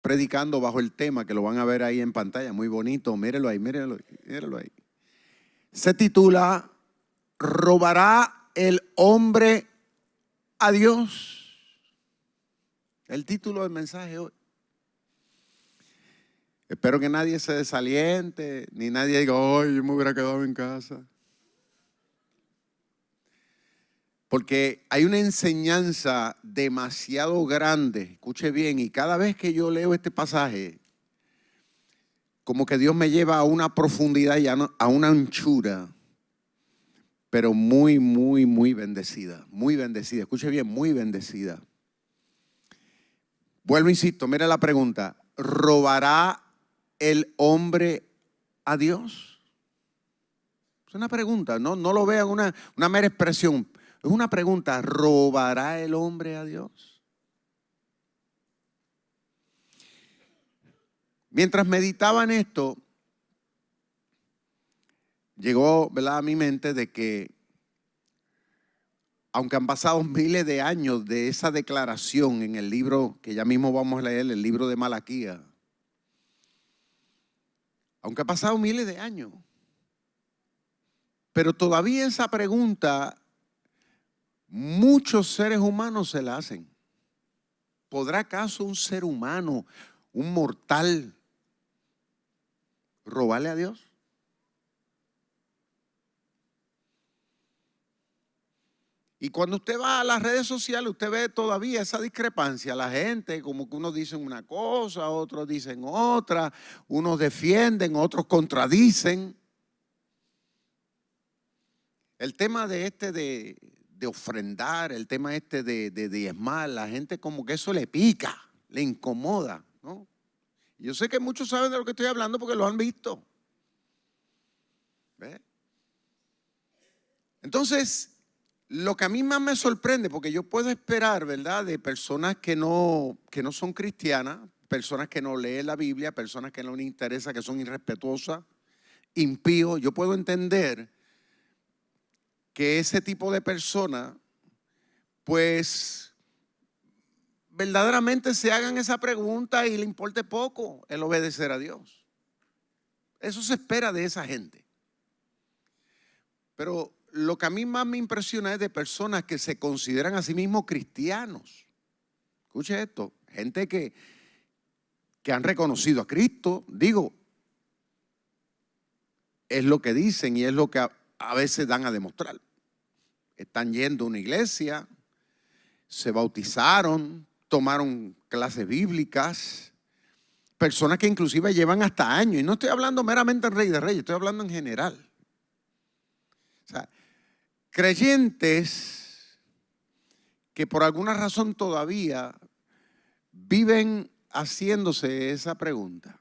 predicando bajo el tema que lo van a ver ahí en pantalla, muy bonito, mírelo ahí, mírelo, mírelo ahí. Se titula ¿Robará el hombre a Dios? El título del mensaje hoy. Espero que nadie se desaliente, ni nadie diga, ay, yo me hubiera quedado en casa. Porque hay una enseñanza demasiado grande, escuche bien, y cada vez que yo leo este pasaje, como que Dios me lleva a una profundidad y a una anchura, pero muy, muy, muy bendecida, escuche bien, muy bendecida. Vuelvo, insisto, mira la pregunta, ¿robará el hombre a Dios? Es una pregunta, no lo vean una mera expresión. Es una pregunta, ¿robará el hombre a Dios? Mientras meditaba en esto, llegó, ¿verdad?, a mi mente de que, aunque han pasado miles de años de esa declaración en el libro que ya mismo vamos a leer, el libro de Malaquías, aunque ha pasado miles de años, pero todavía esa pregunta muchos seres humanos se la hacen. ¿Podrá acaso un ser humano, un mortal, robarle a Dios? Y cuando usted va a las redes sociales, usted ve todavía esa discrepancia. La gente, como que unos dicen una cosa, otros dicen otra, unos defienden, otros contradicen. El tema de ofrendar, el tema de diezmar, la gente como que eso le pica, le incomoda, ¿no? Yo sé que muchos saben de lo que estoy hablando porque lo han visto. ¿Ve? Entonces, lo que a mí más me sorprende, porque yo puedo esperar, ¿verdad?, de personas que no son cristianas, personas que no leen la Biblia, personas que no les interesa, que son irrespetuosas, impíos. Yo puedo entender que ese tipo de personas, pues, verdaderamente se hagan esa pregunta y le importe poco el obedecer a Dios. Eso se espera de esa gente. Pero lo que a mí más me impresiona es de personas que se consideran a sí mismos cristianos. Escuche esto, gente que han reconocido a Cristo, digo, es lo que dicen y es lo que a veces dan a demostrar. Están yendo a una iglesia, se bautizaron, tomaron clases bíblicas, personas que inclusive llevan hasta años, y no estoy hablando meramente en Rey de Reyes, estoy hablando en general. O sea, creyentes que por alguna razón todavía viven haciéndose esa pregunta.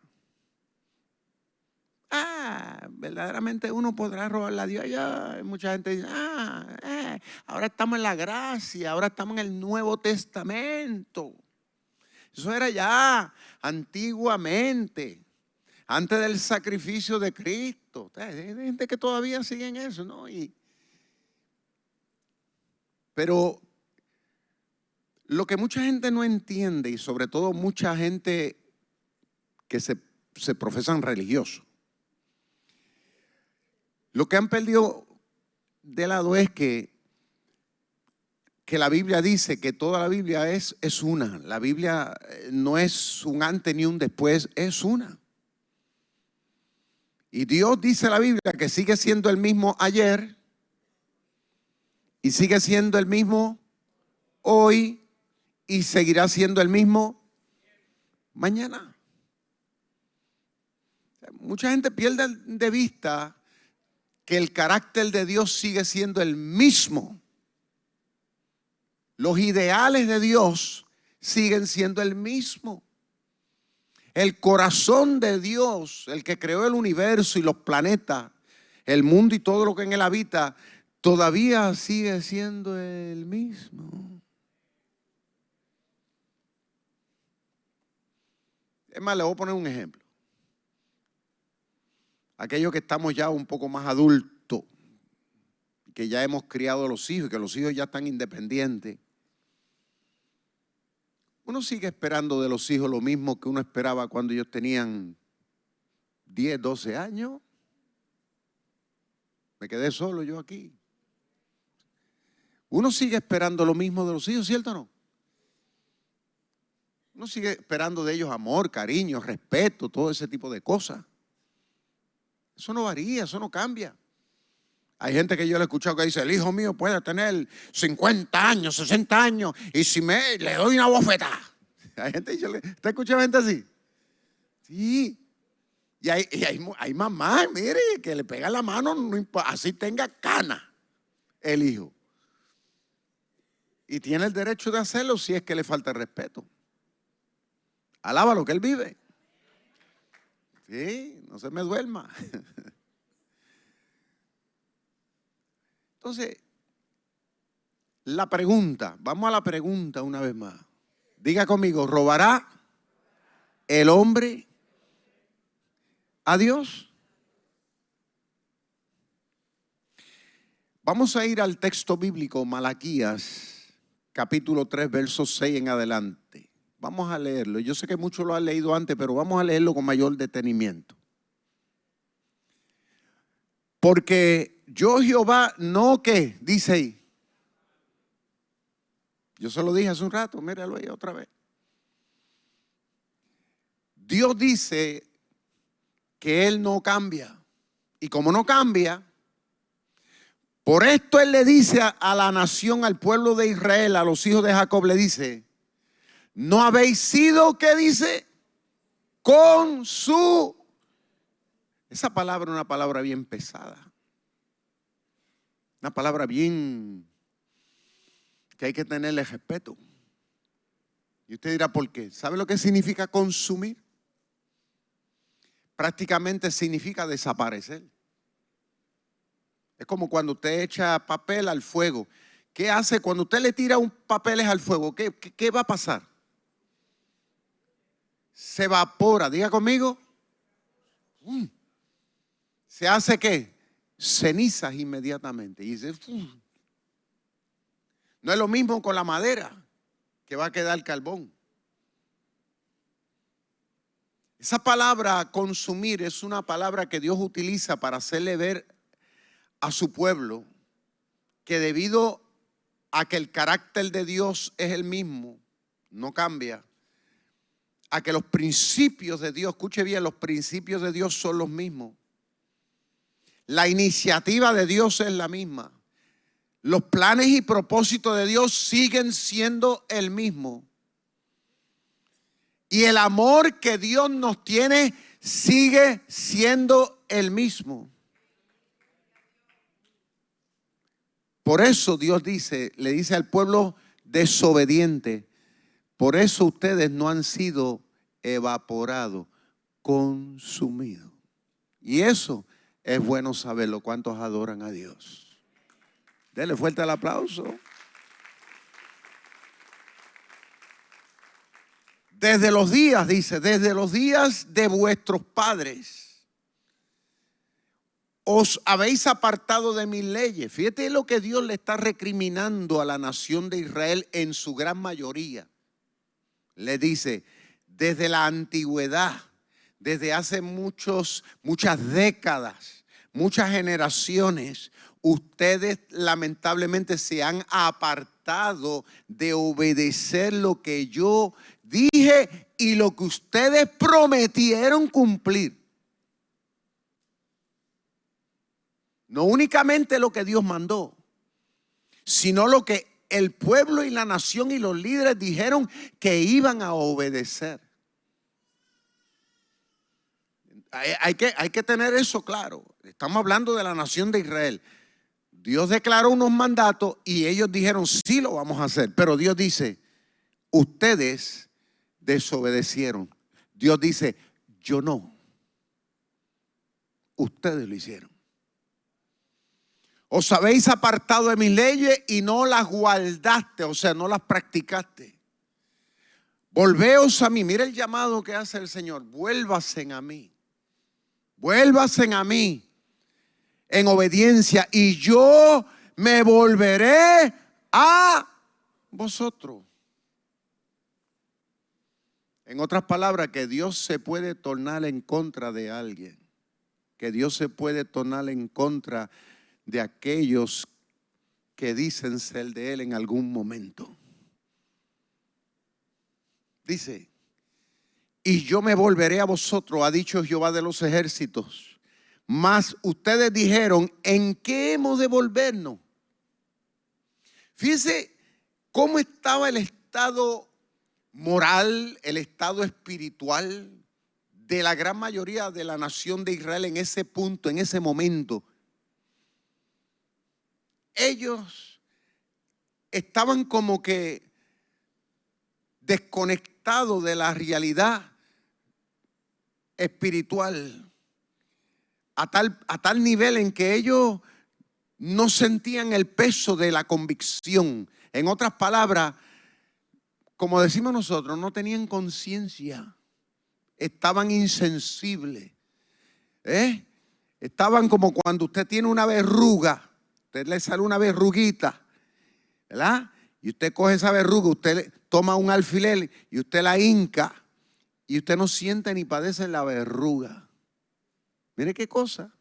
Verdaderamente uno podrá robarle a Dios. Mucha gente dice, ahora estamos en la gracia, ahora estamos en el Nuevo Testamento. Eso era ya antiguamente, antes del sacrificio de Cristo. Hay gente que todavía sigue en eso, ¿no? Pero lo que mucha gente no entiende, y sobre todo mucha gente que se profesan religiosos, lo que han perdido de lado es que la Biblia dice que toda la Biblia es una. La Biblia no es un antes ni un después, es una. Y Dios dice la Biblia que sigue siendo el mismo ayer y sigue siendo el mismo hoy y seguirá siendo el mismo mañana. Mucha gente pierde de vista que el carácter de Dios sigue siendo el mismo. Los ideales de Dios siguen siendo el mismo. El corazón de Dios, el que creó el universo y los planetas, el mundo y todo lo que en él habita, todavía sigue siendo el mismo. Es más, le voy a poner un ejemplo. Aquellos que estamos ya un poco más adultos, que ya hemos criado a los hijos y que los hijos ya están independientes. Uno sigue esperando de los hijos lo mismo que uno esperaba cuando ellos tenían 10, 12 años. Me quedé solo yo aquí. Uno sigue esperando lo mismo de los hijos, ¿cierto o no? Uno sigue esperando de ellos amor, cariño, respeto, todo ese tipo de cosas. Eso no varía, eso no cambia. Hay gente que yo le he escuchado que dice, el hijo mío puede tener 50 años, 60 años, y si le doy una bofetada. Hay gente, ¿te escucha gente así? Sí. Y hay mamás, mire, que le pega la mano, así tenga cana el hijo. Y tiene el derecho de hacerlo si es que le falta el respeto. Alaba lo que él vive. Sí, no se me duerma. Entonces, la pregunta, vamos a la pregunta una vez más. Diga conmigo, ¿robará el hombre a Dios? Vamos a ir al texto bíblico, Malaquías, capítulo 3, versos 6 en adelante. Vamos a leerlo. Yo sé que muchos lo han leído antes, pero vamos a leerlo con mayor detenimiento. Porque yo, Jehová, no que, dice ahí. Yo se lo dije hace un rato, míralo ahí otra vez. Dios dice que Él no cambia. Y como no cambia, por esto Él le dice a la nación, al pueblo de Israel, a los hijos de Jacob, le dice, no habéis sido, ¿qué dice? Con su... Esa palabra es una palabra bien pesada. Una palabra bien que hay que tenerle respeto. Y usted dirá, ¿por qué? ¿Sabe lo que significa consumir? Prácticamente significa desaparecer. Es como cuando usted echa papel al fuego. ¿Qué hace cuando usted le tira un papel al fuego? ¿Qué va a pasar? Se evapora. Diga conmigo. ¿Se hace qué? Cenizas inmediatamente. Y dice, no es lo mismo con la madera, que va a quedar carbón. Esa palabra consumir es una palabra que Dios utiliza para hacerle ver a su pueblo que debido a que el carácter de Dios es el mismo, no cambia, a que los principios de Dios, escuche bien, los principios de Dios son los mismos. La iniciativa de Dios es la misma. Los planes y propósitos de Dios siguen siendo el mismo. Y el amor que Dios nos tiene sigue siendo el mismo. Por eso Dios le dice al pueblo desobediente, por eso ustedes no han sido evaporados, consumidos. Y eso es bueno saberlo. ¿Cuántos adoran a Dios? Denle fuerte el aplauso. Desde los días, dice, desde los días de vuestros padres, os habéis apartado de mis leyes. Fíjate lo que Dios le está recriminando a la nación de Israel en su gran mayoría. Le dice, desde la antigüedad, desde hace muchas décadas, muchas generaciones, ustedes lamentablemente se han apartado de obedecer lo que yo dije y lo que ustedes prometieron cumplir. No únicamente lo que Dios mandó, sino lo que el pueblo y la nación y los líderes dijeron que iban a obedecer. Hay que tener eso claro. Estamos hablando de la nación de Israel. Dios declaró unos mandatos y ellos dijeron, sí lo vamos a hacer. Pero Dios dice, ustedes desobedecieron. Dios dice, yo no. Ustedes lo hicieron. Os habéis apartado de mis leyes y no las guardaste, o sea, no las practicaste. Volveos a mí. Mira el llamado que hace el Señor. Vuélvasen a mí. Vuélvasen a mí en obediencia y yo me volveré a vosotros. En otras palabras, que Dios se puede tornar en contra de alguien. Que Dios se puede tornar en contra de aquellos que dicen ser de Él en algún momento. Dice, y yo me volveré a vosotros, ha dicho Jehová de los ejércitos. Mas ustedes dijeron, ¿en qué hemos de volvernos? Fíjense cómo estaba el estado moral, el estado espiritual de la gran mayoría de la nación de Israel en ese punto, en ese momento. Ellos estaban como que desconectados de la realidad espiritual a tal nivel en que ellos no sentían el peso de la convicción. En otras palabras, como decimos nosotros, no tenían conciencia, estaban insensibles. Estaban como cuando usted tiene una verruga, usted le sale una verruguita, ¿verdad? Y usted coge esa verruga, usted toma un alfiler y usted la hinca y usted no siente ni padece la verruga. Mire qué cosa.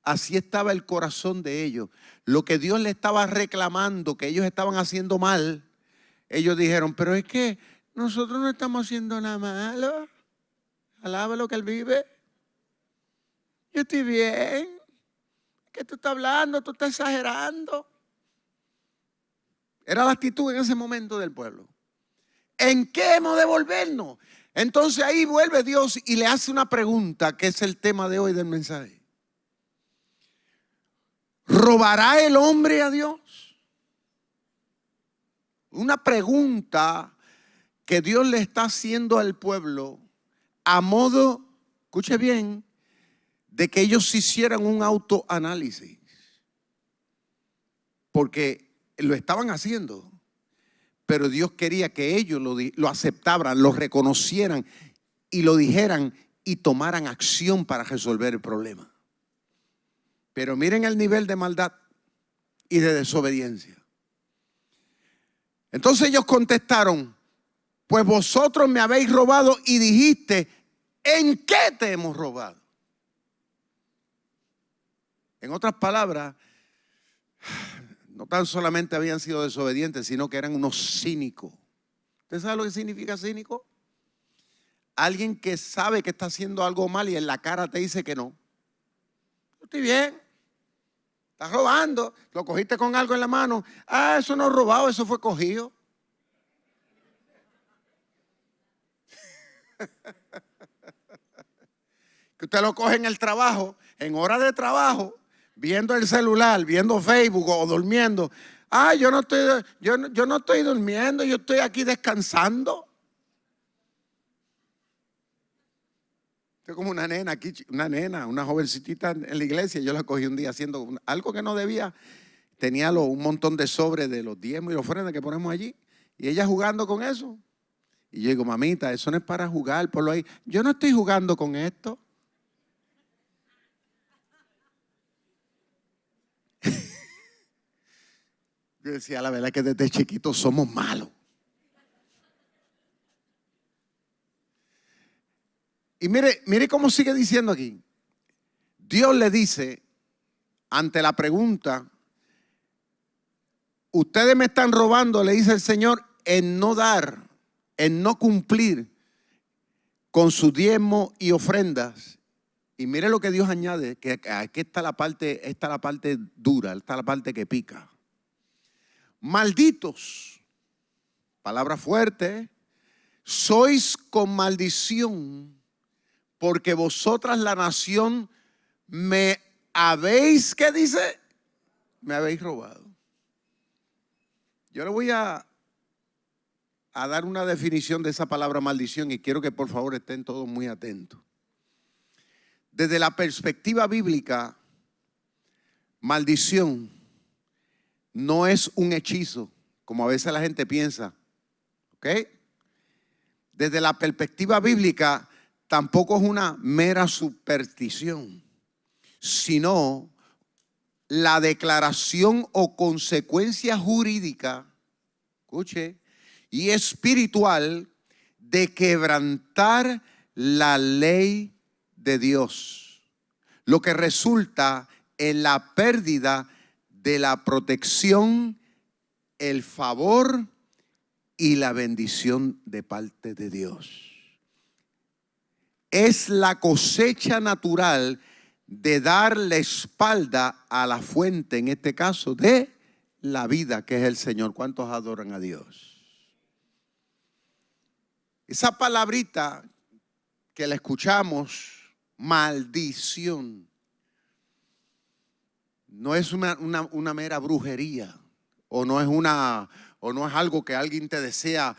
Así estaba el corazón de ellos. Lo que Dios le estaba reclamando, que ellos estaban haciendo mal, ellos dijeron, pero es que nosotros no estamos haciendo nada malo. Alaba lo que Él vive. Yo estoy bien. ¿Qué tú estás hablando? Tú estás exagerando. Era la actitud en ese momento del pueblo. ¿En qué hemos de volvernos? Entonces ahí vuelve Dios y le hace una pregunta que es el tema de hoy del mensaje. ¿Robará el hombre a Dios? Una pregunta que Dios le está haciendo al pueblo a modo, escuche bien, de que ellos hicieran un autoanálisis. Porque lo estaban haciendo. Pero Dios quería que ellos lo aceptaran, lo reconocieran y lo dijeran y tomaran acción para resolver el problema. Pero miren el nivel de maldad y de desobediencia. Entonces ellos contestaron, pues vosotros me habéis robado y dijiste, ¿en qué te hemos robado? En otras palabras, no tan solamente habían sido desobedientes, sino que eran unos cínicos. ¿Usted sabe lo que significa cínico? Alguien que sabe que está haciendo algo mal y en la cara te dice que no. Yo estoy bien. Estás robando. Lo cogiste con algo en la mano. Ah, eso no es robado, eso fue cogido. Que usted lo coge en el trabajo, en hora de trabajo, viendo el celular, viendo Facebook o durmiendo. Ah, yo no estoy durmiendo, yo estoy aquí descansando. Estoy como una nena aquí, una jovencita en la iglesia. Yo la cogí un día haciendo algo que no debía. Tenía un montón de sobres de los diezmos y ofrendas que ponemos allí. Y ella jugando con eso. Y yo digo, mamita, eso no es para jugar, ponlo ahí. Yo no estoy jugando con esto. Yo decía, la verdad es que desde chiquitos somos malos. Y mire cómo sigue diciendo aquí. Dios le dice, ante la pregunta, ustedes me están robando, le dice el Señor, en no dar, en no cumplir con su diezmo y ofrendas. Y mire lo que Dios añade, que aquí está la parte dura, está la parte que pica. Malditos, palabra fuerte, sois con maldición, porque vosotras la nación me habéis, ¿qué dice? Me habéis robado. Yo le voy a dar una definición de esa palabra maldición y quiero que por favor estén todos muy atentos. Desde la perspectiva bíblica, maldición no es un hechizo, como a veces la gente piensa, ¿ok? Desde la perspectiva bíblica, tampoco es una mera superstición, sino la declaración o consecuencia jurídica, escuche, y espiritual de quebrantar la ley de Dios, lo que resulta en la pérdida de la protección, el favor y la bendición de parte de Dios. Es la cosecha natural de dar la espalda a la fuente, en este caso de la vida, que es el Señor. ¿Cuántos adoran a Dios? Esa palabrita que la escuchamos, maldición, no es una mera brujería, o no es algo que alguien te desea,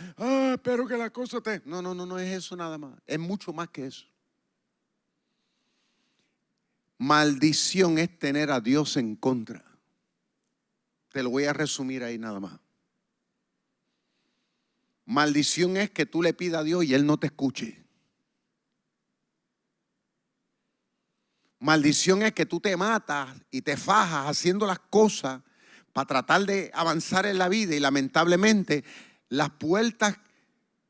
pero que la cosa te... No es eso nada más, es mucho más que eso. Maldición es tener a Dios en contra. Te lo voy a resumir ahí nada más. Maldición es que tú le pidas a Dios y Él no te escuche. Maldición es que tú te matas y te fajas haciendo las cosas para tratar de avanzar en la vida y lamentablemente las puertas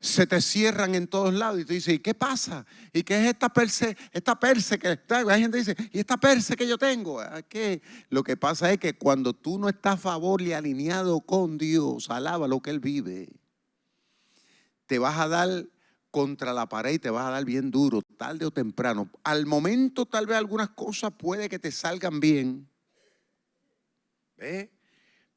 se te cierran en todos lados y tú dices, ¿y qué pasa? ¿Y qué es esta perse que está? Hay gente que dice, ¿y esta perse que yo tengo? ¿Qué? Lo que pasa es que cuando tú no estás a favor y alineado con Dios, alaba lo que Él vive, te vas a dar contra la pared y te vas a dar bien duro, tarde o temprano. Al momento tal vez algunas cosas puede que te salgan bien, ¿ves?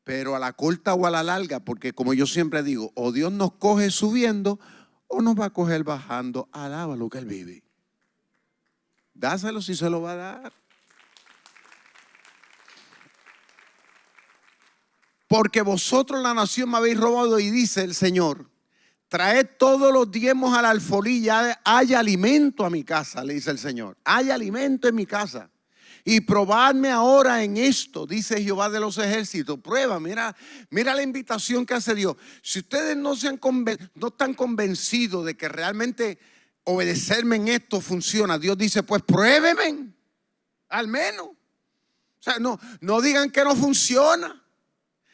Pero a la corta o a la larga, porque como yo siempre digo, o Dios nos coge subiendo o nos va a coger bajando. Alaba lo que Él vive. Dáselo si se lo va a dar. Porque vosotros la nación me habéis robado, y dice el Señor, traed todos los diezmos al alfolí, ya hay alimento a mi casa, le dice el Señor. Hay alimento en mi casa. Y probadme ahora en esto, dice Jehová de los ejércitos. Prueba, mira la invitación que hace Dios. Si ustedes no están convencidos de que realmente obedecerme en esto funciona, Dios dice, pues pruébeme, al menos. O sea, no digan que no funciona.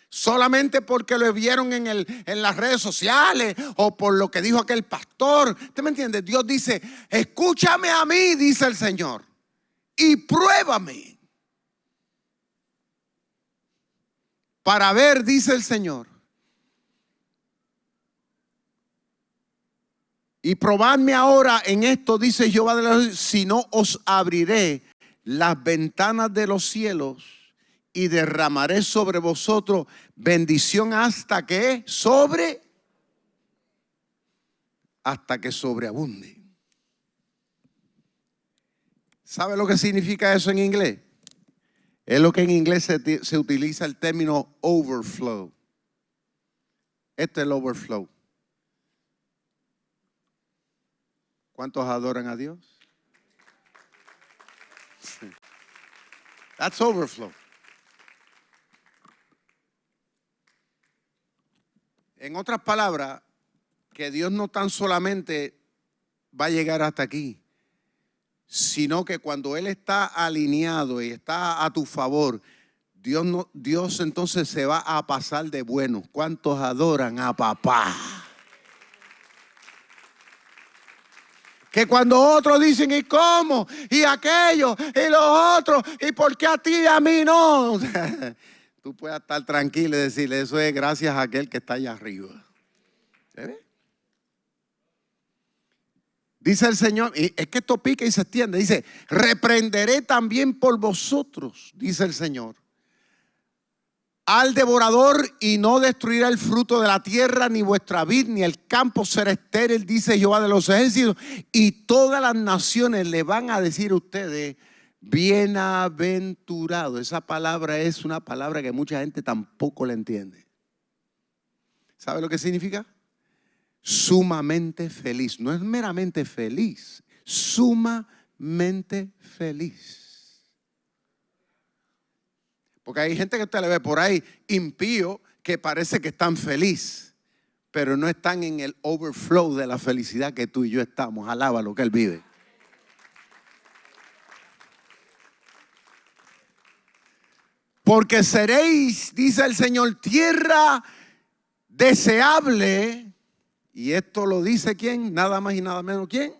Solamente porque lo vieron en las redes sociales o por lo que dijo aquel pastor. ¿Usted me entiende? Dios dice, escúchame a mí, dice el Señor, y pruébame para ver, dice el Señor. Y probadme ahora en esto, dice Jehová de los, si no os abriré las ventanas de los cielos y derramaré sobre vosotros bendición hasta que sobreabunde. ¿Sabe lo que significa eso en inglés? Es lo que en inglés se utiliza el término overflow. Este es el overflow. ¿Cuántos adoran a Dios? That's overflow. En otras palabras, que Dios no tan solamente va a llegar hasta aquí, sino que cuando Él está alineado y está a tu favor, Dios entonces se va a pasar de bueno. ¿Cuántos adoran a papá? Que cuando otros dicen, ¿y cómo? ¿Y aquello? ¿Y los otros? ¿Y por qué a ti y a mí no? Tú puedes estar tranquilo y decirle, eso es gracias a aquel que está allá arriba. ¿Se ve? Dice el Señor, y es que esto pica y se extiende. Dice, reprenderé también por vosotros, dice el Señor, al devorador, y no destruirá el fruto de la tierra, ni vuestra vid, ni el campo será estéril, dice Jehová de los ejércitos. Y todas las naciones le van a decir a ustedes, bienaventurado. Esa palabra es una palabra que mucha gente tampoco la entiende. ¿Sabe lo que significa? Sumamente feliz. No es meramente feliz, sumamente feliz. Porque hay gente que usted le ve por ahí impío que parece que están feliz, pero no están en el overflow de la felicidad que tú y yo estamos. Alaba lo que Él vive. Porque seréis, dice el Señor, tierra deseable. Y esto lo dice ¿quién? Nada más y nada menos. ¿Quién?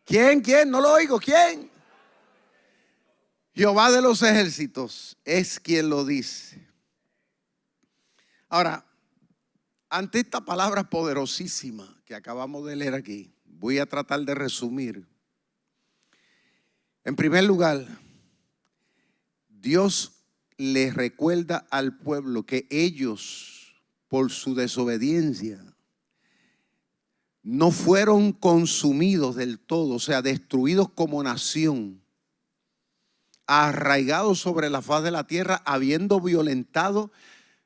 ¿Quién? No lo oigo. ¿Quién? Jehová de los ejércitos es quien lo dice. Ahora, ante esta palabra poderosísima que acabamos de leer aquí, voy a tratar de resumir. En primer lugar, Dios les recuerda al pueblo que ellos, por su desobediencia, no fueron consumidos del todo, o sea, destruidos como nación, arraigados sobre la faz de la tierra, habiendo violentado,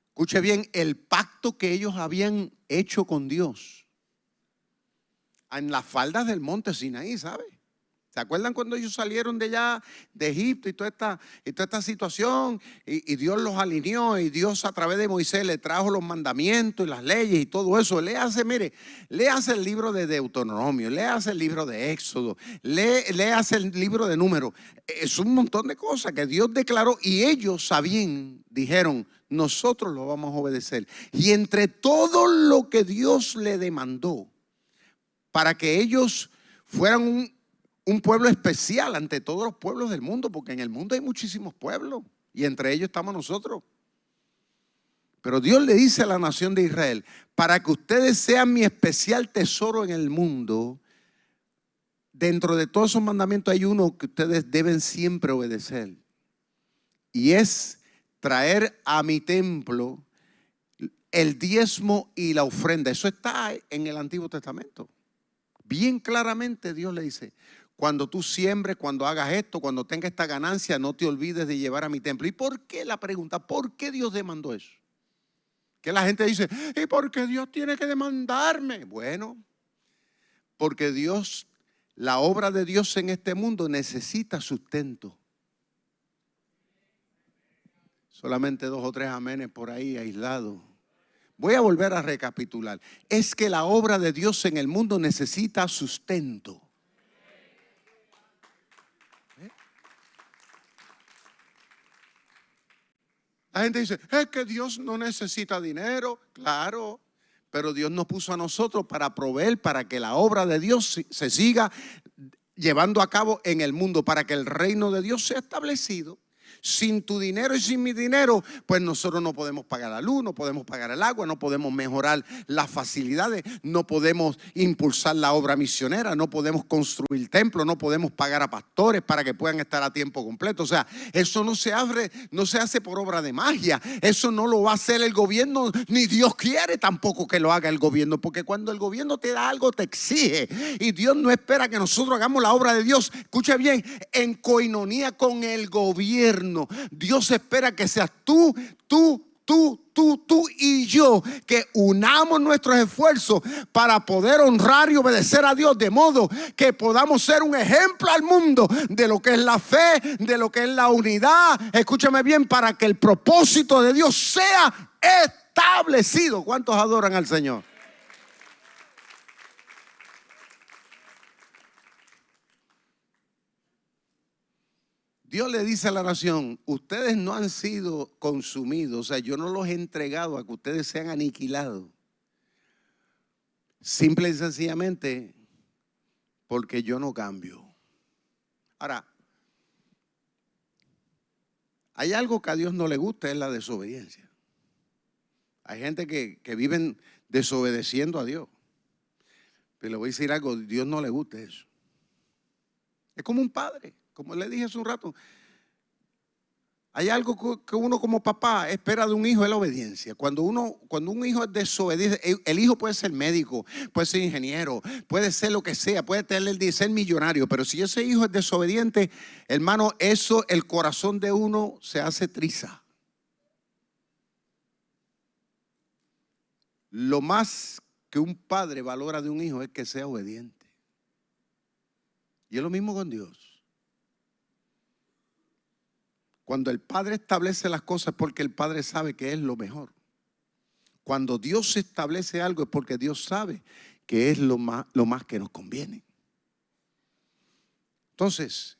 escuche bien, el pacto que ellos habían hecho con Dios en las faldas del monte Sinaí, ¿sabe? ¿Se acuerdan cuando ellos salieron de allá, de Egipto y toda esta situación? Y Dios los alineó y Dios a través de Moisés le trajo los mandamientos y las leyes y todo eso. Léase el libro de Deuteronomio, léase el libro de Éxodo, léase el libro de Números. Es un montón de cosas que Dios declaró y ellos dijeron, nosotros lo vamos a obedecer. Y entre todo lo que Dios le demandó para que ellos fueran un pueblo especial ante todos los pueblos del mundo, porque en el mundo hay muchísimos pueblos y entre ellos estamos nosotros. Pero Dios le dice a la nación de Israel, para que ustedes sean mi especial tesoro en el mundo, dentro de todos esos mandamientos hay uno que ustedes deben siempre obedecer. Y es traer a mi templo el diezmo y la ofrenda. Eso está en el Antiguo Testamento. Bien claramente Dios le dice, cuando tú siembres, cuando hagas esto, cuando tengas esta ganancia, no te olvides de llevar a mi templo. ¿Y por qué la pregunta? ¿Por qué Dios demandó eso? Que la gente dice, ¿y por qué Dios tiene que demandarme? Bueno, porque Dios, la obra de Dios en este mundo necesita sustento. Solamente 2 o 3 amenes por ahí aislados. Voy a volver a recapitular. Es que la obra de Dios en el mundo necesita sustento. La gente dice, es que Dios no necesita dinero. Claro, pero Dios nos puso a nosotros para proveer, para que la obra de Dios se siga llevando a cabo en el mundo, para que el reino de Dios sea establecido. Sin tu dinero y sin mi dinero, pues nosotros no podemos pagar la luz, no podemos pagar el agua, no podemos mejorar las facilidades, no podemos impulsar la obra misionera, no podemos construir templos, no podemos pagar a pastores para que puedan estar a tiempo completo. O sea, eso no se hace por obra de magia. Eso no lo va a hacer el gobierno, ni Dios quiere tampoco que lo haga el gobierno, porque cuando el gobierno te da algo te exige y Dios no espera que nosotros hagamos la obra de Dios. Escuche bien, en coinonía con el gobierno. Dios espera que seas tú y yo, que unamos nuestros esfuerzos para poder honrar y obedecer a Dios, de modo que podamos ser un ejemplo al mundo de lo que es la fe, de lo que es la unidad. Escúchame bien, para que el propósito de Dios sea establecido. ¿Cuántos adoran al Señor? Dios le dice a la nación, ustedes no han sido consumidos, o sea, yo no los he entregado a que ustedes sean aniquilados. Simple y sencillamente porque yo no cambio. Ahora, hay algo que a Dios no le gusta, es la desobediencia. Hay gente que viven desobedeciendo a Dios. Pero le voy a decir algo, a Dios no le gusta eso. Es como un padre. Como le dije hace un rato, hay algo que uno como papá espera de un hijo, es la obediencia. Cuando un hijo es desobediente, el hijo puede ser médico, puede ser ingeniero, puede ser lo que sea, puede ser millonario, pero si ese hijo es desobediente, hermano, eso, el corazón de uno se hace triza. Lo más que un padre valora de un hijo es que sea obediente. Y es lo mismo con Dios. Cuando el Padre establece las cosas es porque el Padre sabe que es lo mejor. Cuando Dios establece algo es porque Dios sabe que es lo más que nos conviene. Entonces,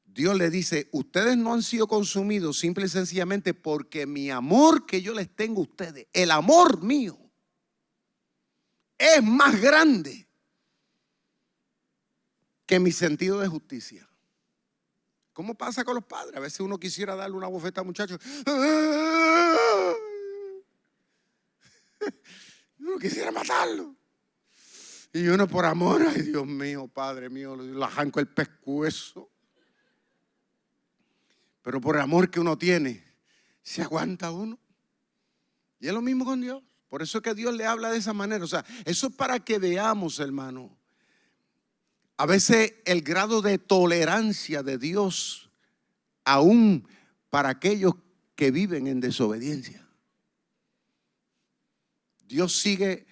Dios le dice, ustedes no han sido consumidos simple y sencillamente porque mi amor que yo les tengo a ustedes, el amor mío, es más grande que mi sentido de justicia. ¿Cómo pasa con los padres? A veces uno quisiera darle una bofeta al muchacho. Uno quisiera matarlo. Y uno por amor, ay Dios mío, Padre mío, le arranco el pescuezo. Pero por el amor que uno tiene, se aguanta uno. Y es lo mismo con Dios. Por eso es que Dios le habla de esa manera. O sea, eso es para que veamos, hermano. A veces el grado de tolerancia de Dios, aún para aquellos que viven en desobediencia. Dios sigue.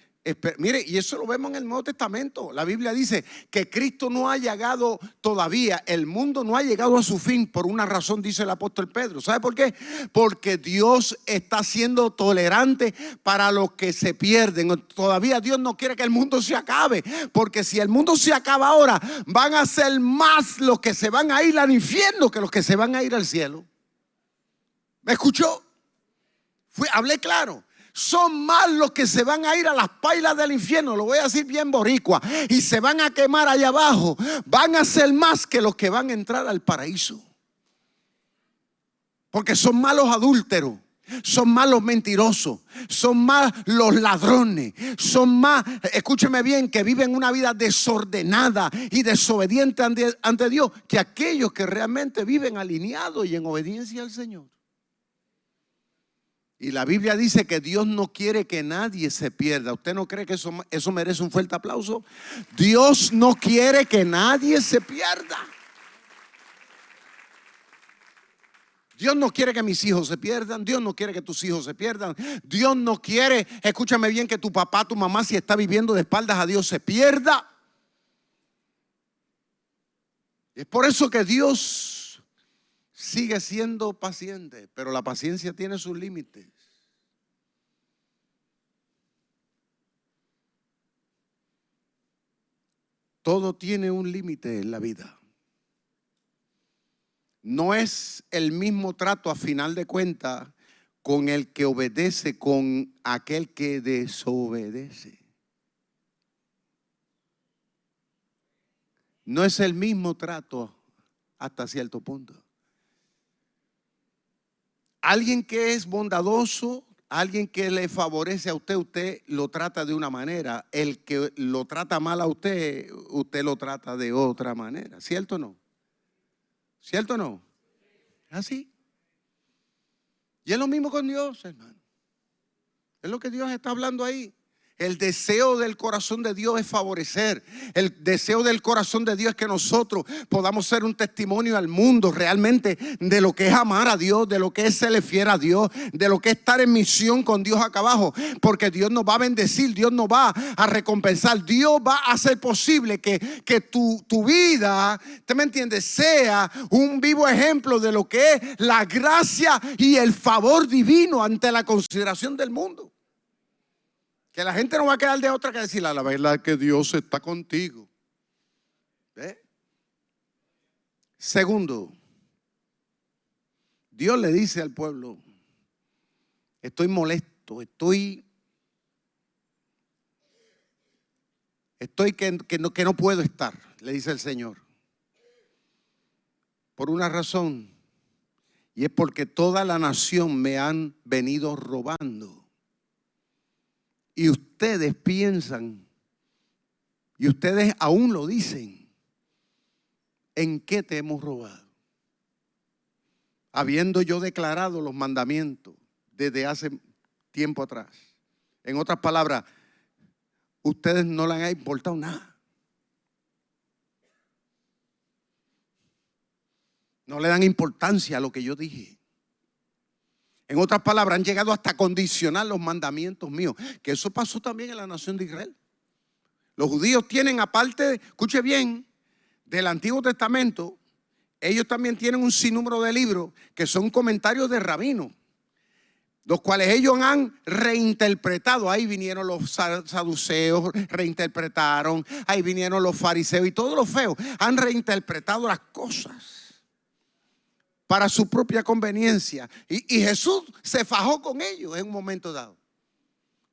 Mire, y eso lo vemos en el Nuevo Testamento. La Biblia dice que Cristo no ha llegado todavía. El mundo no ha llegado a su fin por una razón, dice el apóstol Pedro. ¿Sabe por qué? Porque Dios está siendo tolerante para los que se pierden. Todavía Dios no quiere que el mundo se acabe. Porque si el mundo se acaba ahora, van a ser más los que se van a ir al infierno que los que se van a ir al cielo. ¿Me escuchó? Hablé claro. Son más los que se van a ir a las pailas del infierno, lo voy a decir bien boricua, y se van a quemar allá abajo. Van a ser más que los que van a entrar al paraíso. Porque son malos adúlteros, son malos mentirosos, son más los ladrones, son más, escúcheme bien, que viven una vida desordenada y desobediente ante Dios, que aquellos que realmente viven alineados y en obediencia al Señor. Y la Biblia dice que Dios no quiere que nadie se pierda. ¿Usted no cree que eso merece un fuerte aplauso? Dios no quiere que nadie se pierda. Dios no quiere que mis hijos se pierdan. Dios no quiere que tus hijos se pierdan. Dios no quiere, escúchame bien, que tu papá, tu mamá, si está viviendo de espaldas a Dios, se pierda. Es por eso que Dios sigue siendo paciente, pero la paciencia tiene sus límites. Todo tiene un límite en la vida. No es el mismo trato a final de cuentas con el que obedece con aquel que desobedece. No es el mismo trato hasta cierto punto. Alguien que es bondadoso, alguien que le favorece a usted, usted lo trata de una manera. El que lo trata mal a usted, usted lo trata de otra manera. ¿Cierto o no? ¿Cierto o no? Así. Y es lo mismo con Dios, hermano. Es lo que Dios está hablando ahí. El deseo del corazón de Dios es favorecer. El deseo del corazón de Dios es que nosotros podamos ser un testimonio al mundo realmente de lo que es amar a Dios, de lo que es serle fiel a Dios, de lo que es estar en misión con Dios acá abajo. Porque Dios nos va a bendecir, Dios nos va a recompensar, Dios va a hacer posible que tu vida, ¿usted me entiende?, sea un vivo ejemplo de lo que es la gracia y el favor divino ante la consideración del mundo. Que la gente no va a quedar de otra que decir la verdad que Dios está contigo. ¿Ve? Segundo, Dios le dice al pueblo: estoy molesto, estoy que no puedo estar, le dice el Señor. Por una razón, y es porque toda la nación me han venido robando. Y ustedes piensan, y ustedes aún lo dicen: ¿en qué te hemos robado? Habiendo yo declarado los mandamientos desde hace tiempo atrás. En otras palabras, ustedes no les han importado nada. No le dan importancia a lo que yo dije. En otras palabras, han llegado hasta condicionar los mandamientos míos. Que eso pasó también en la nación de Israel. Los judíos tienen, aparte, escuche bien, del Antiguo Testamento, ellos también tienen un sinnúmero de libros que son comentarios de rabinos, los cuales ellos han reinterpretado. Ahí vinieron los saduceos, reinterpretaron. Ahí vinieron los fariseos y todos los feos han reinterpretado las cosas para su propia conveniencia. Y Jesús se fajó con ellos en un momento dado.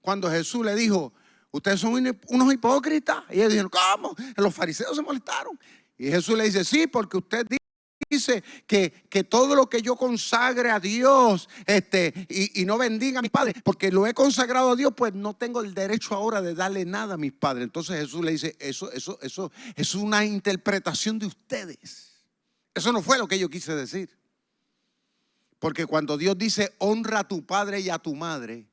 Cuando Jesús le dijo: Ustedes son unos hipócritas. Y ellos dijeron, ¿cómo? Los fariseos se molestaron. Y Jesús le dice, sí, porque usted dice que todo lo que yo consagre a Dios y no bendiga a mis padres, porque lo he consagrado a Dios, pues no tengo el derecho ahora de darle nada a mis padres. Entonces Jesús le dice, eso es una interpretación de ustedes. Eso no fue lo que yo quise decir. Porque cuando Dios dice, honra a tu padre y a tu madre,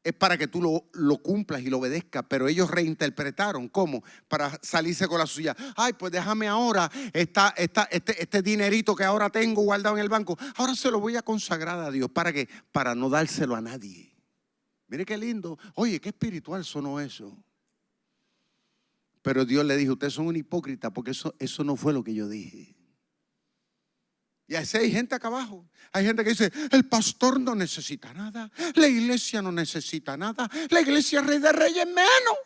es para que tú lo cumplas y lo obedezcas, pero ellos reinterpretaron. ¿Cómo? Para salirse con la suya. Ay, pues déjame ahora este dinerito que ahora tengo guardado en el banco, ahora se lo voy a consagrar a Dios. ¿Para qué? Para no dárselo a nadie. Mire qué lindo. Oye, qué espiritual sonó eso. Pero Dios le dijo, ustedes son un hipócrita, porque eso no fue lo que yo dije. Y así hay gente acá abajo. Hay gente que dice, el pastor no necesita nada, la iglesia no necesita nada, la iglesia es rey de reyes menos.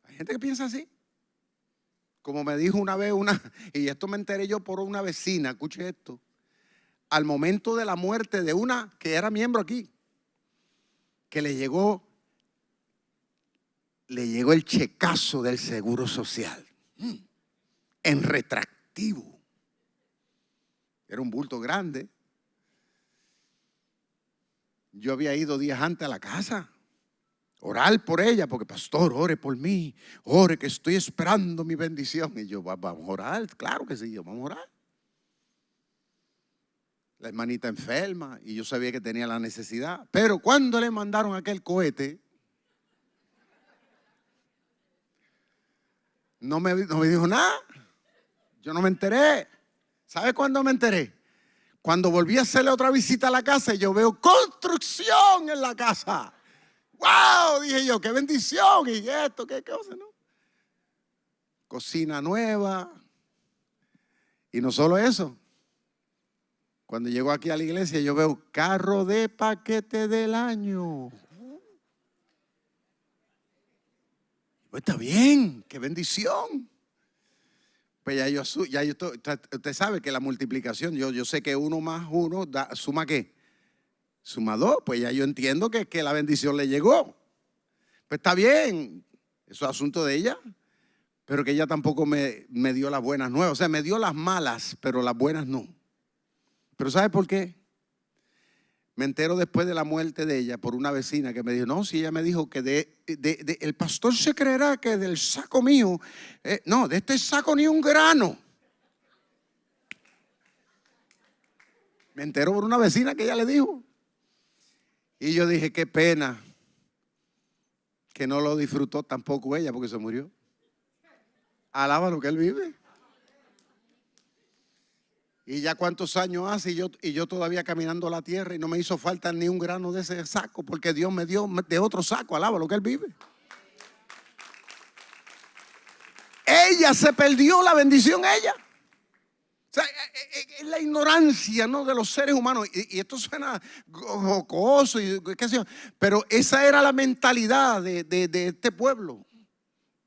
Hay gente que piensa así. Como me dijo una vez y esto me enteré yo por una vecina, escuche esto. Al momento de la muerte de una que era miembro aquí, que le llegó el checazo del Seguro Social en retractivo. Era un bulto grande. Yo había ido días antes a la casa, orar por ella, porque pastor, ore por mí, ore que estoy esperando mi bendición. Y yo, vamos a orar, claro que sí, vamos a orar. La hermanita enferma y yo sabía que tenía la necesidad. Pero cuando le mandaron aquel cohete, no me dijo nada. Yo no me enteré. ¿Sabe cuándo me enteré? Cuando volví a hacerle otra visita a la casa y yo veo construcción en la casa. ¡Wow! Dije yo, qué bendición. Y esto, qué cosa, ¿no? Cocina nueva. Y no solo eso. Cuando llego aquí a la iglesia yo veo carro de paquete del año. Pues está bien, qué bendición. Pues usted sabe que la multiplicación, yo sé que 1 más 1 suma ¿qué? Suma 2, pues ya yo entiendo que la bendición le llegó. Pues está bien, eso es asunto de ella, pero que ella tampoco me dio las buenas nuevas. O sea, me dio las malas, pero las buenas no. Pero ¿sabe por qué? Me entero después de la muerte de ella por una vecina que me dijo, no, si ella me dijo que el pastor se creerá que del saco mío, no, de este saco ni un grano. Me entero por una vecina que ella le dijo. Y yo dije, qué pena que no lo disfrutó tampoco ella porque se murió. Alaba lo que él vive. Y ya cuántos años hace y yo todavía caminando la tierra y no me hizo falta ni un grano de ese saco porque Dios me dio de otro saco. Alaba lo que él vive. Ella se perdió la bendición, ella. O sea, es la ignorancia, ¿no?, de los seres humanos. Y esto suena jocoso y qué sé yo, pero esa era la mentalidad de este pueblo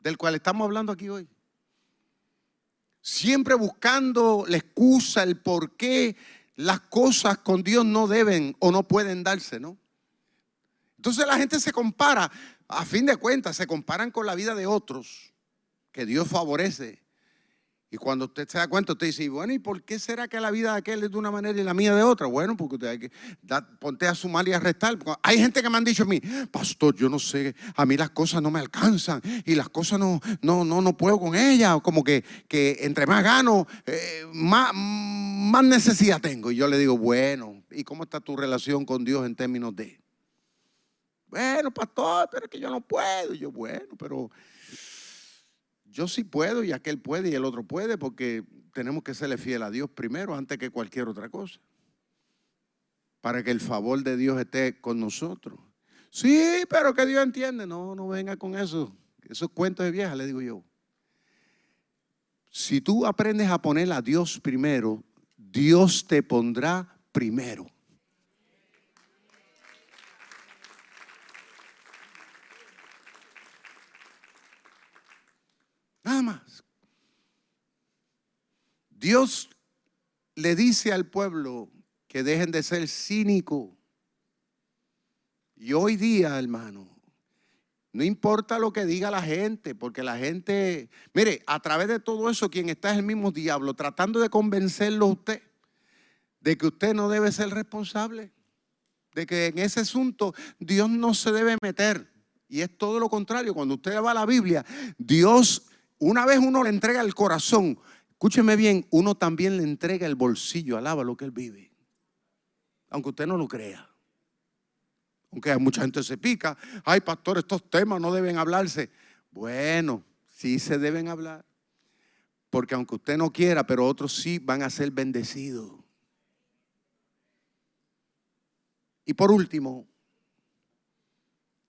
del cual estamos hablando aquí hoy. Siempre buscando la excusa, el por qué las cosas con Dios no deben o no pueden darse, ¿no? Entonces la gente se compara, a fin de cuentas, se comparan con la vida de otros que Dios favorece. Y cuando usted se da cuenta, usted dice, bueno, ¿y por qué será que la vida de aquel es de una manera y la mía de otra? Bueno, porque usted hay que ponte a sumar y a restar. Hay gente que me han dicho a mí, pastor, yo no sé, a mí las cosas no me alcanzan y las cosas no puedo con ellas. Como que entre más gano, más necesidad tengo. Y yo le digo, bueno, ¿y cómo está tu relación con Dios en términos de? Bueno, pastor, pero es que yo no puedo. Y yo, bueno, pero yo sí puedo y aquel puede y el otro puede, porque tenemos que serle fiel a Dios primero antes que cualquier otra cosa, para que el favor de Dios esté con nosotros. Sí, pero que Dios entiende. No venga con eso. Esos cuentos de vieja, le digo yo. Si tú aprendes a poner a Dios primero, Dios te pondrá primero. Nada más. Dios le dice al pueblo que dejen de ser cínicos Y hoy día, hermano, no importa lo que diga la gente, porque la gente, mire, a través de todo eso, quien está es el mismo diablo, tratando de convencerlo a usted de que usted no debe ser responsable, de que en ese asunto Dios no se debe meter. Y es todo lo contrario. Cuando usted va a la Biblia, Dios, una vez uno le entrega el corazón, escúcheme bien, uno también le entrega el bolsillo, alaba lo que él vive, aunque usted no lo crea. Aunque mucha gente se pica, ay pastor, estos temas no deben hablarse. Bueno, sí se deben hablar, porque aunque usted no quiera, pero otros sí van a ser bendecidos. Y por último,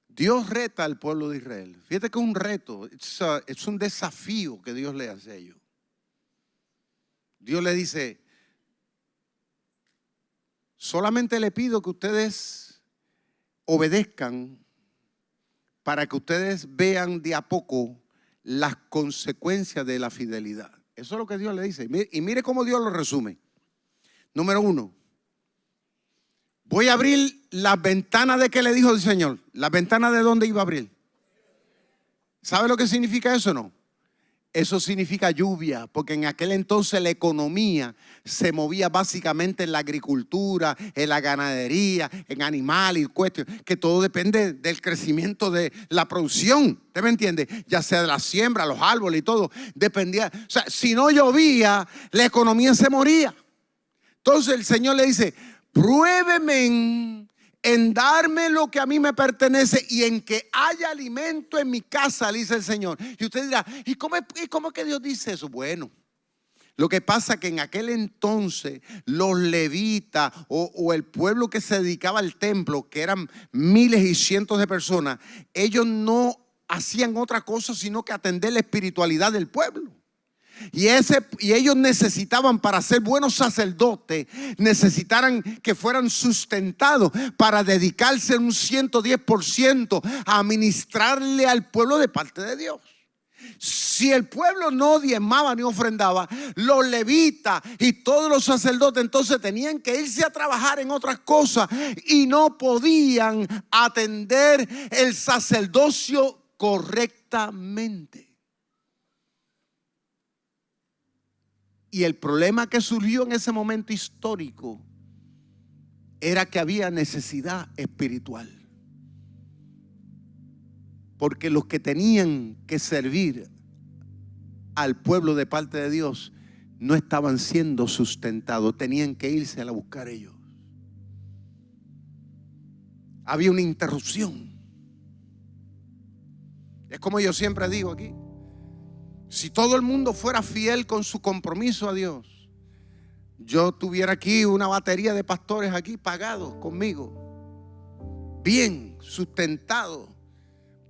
Dios reta al pueblo de Israel. Fíjate que es un reto, es un desafío que Dios le hace a ellos. Dios le dice, solamente le pido que ustedes obedezcan para que ustedes vean de a poco las consecuencias de la fidelidad. Eso es lo que Dios le dice. Y mire cómo Dios lo resume. Número 1. Voy a abrir las ventanas de que le dijo el Señor. ¿Las ventanas de dónde iba a abrir? ¿Sabe lo que significa eso o no? Eso significa lluvia, porque en aquel entonces la economía se movía básicamente en la agricultura, en la ganadería, en animales y cuestiones, que todo depende del crecimiento de la producción. ¿Usted me entiende? Ya sea de la siembra, los árboles y todo, dependía. O sea, si no llovía, la economía se moría. Entonces el Señor le dice, pruébeme en darme lo que a mí me pertenece y en que haya alimento en mi casa, dice el Señor. Y usted dirá, ¿y cómo es que Dios dice eso? Bueno, lo que pasa es que en aquel entonces los levitas o el pueblo que se dedicaba al templo, que eran miles y cientos de personas, ellos no hacían otra cosa sino que atender la espiritualidad del pueblo. Y ellos necesitaban, para ser buenos sacerdotes, necesitaran que fueran sustentados para dedicarse un 110% a ministrarle al pueblo de parte de Dios. Si el pueblo no diezmaba ni ofrendaba, los levitas y todos los sacerdotes entonces tenían que irse a trabajar en otras cosas y no podían atender el sacerdocio correctamente. Y el problema que surgió en ese momento histórico era que había necesidad espiritual. Porque los que tenían que servir al pueblo de parte de Dios no estaban siendo sustentados, tenían que irse a buscar ellos. Había una interrupción. Es como yo siempre digo aquí. Si todo el mundo fuera fiel con su compromiso a Dios, yo tuviera aquí una batería de pastores aquí pagados conmigo, bien sustentados,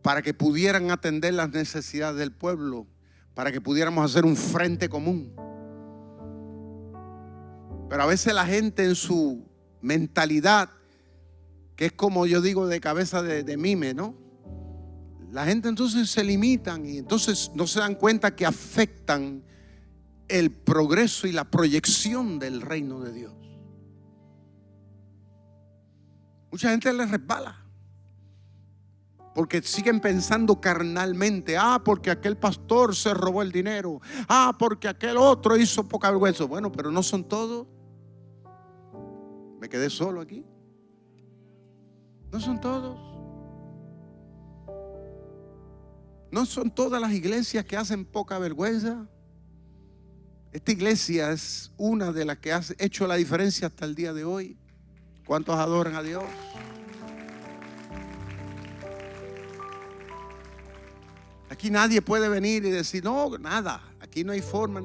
para que pudieran atender las necesidades del pueblo, para que pudiéramos hacer un frente común. Pero a veces la gente en su mentalidad, que es como yo digo de cabeza de mime, ¿no? La gente entonces se limitan y entonces no se dan cuenta que afectan el progreso y la proyección del reino de Dios. Mucha gente les resbala porque siguen pensando carnalmente. Porque aquel pastor se robó el dinero. Porque aquel otro hizo poca vergüenza. Bueno, pero no son todos. Me quedé solo aquí. No son todos. No son todas las iglesias que hacen poca vergüenza. Esta iglesia es una de las que ha hecho la diferencia hasta el día de hoy. ¿Cuántos adoran a Dios? Aquí nadie puede venir y decir, no, nada, aquí no hay forma.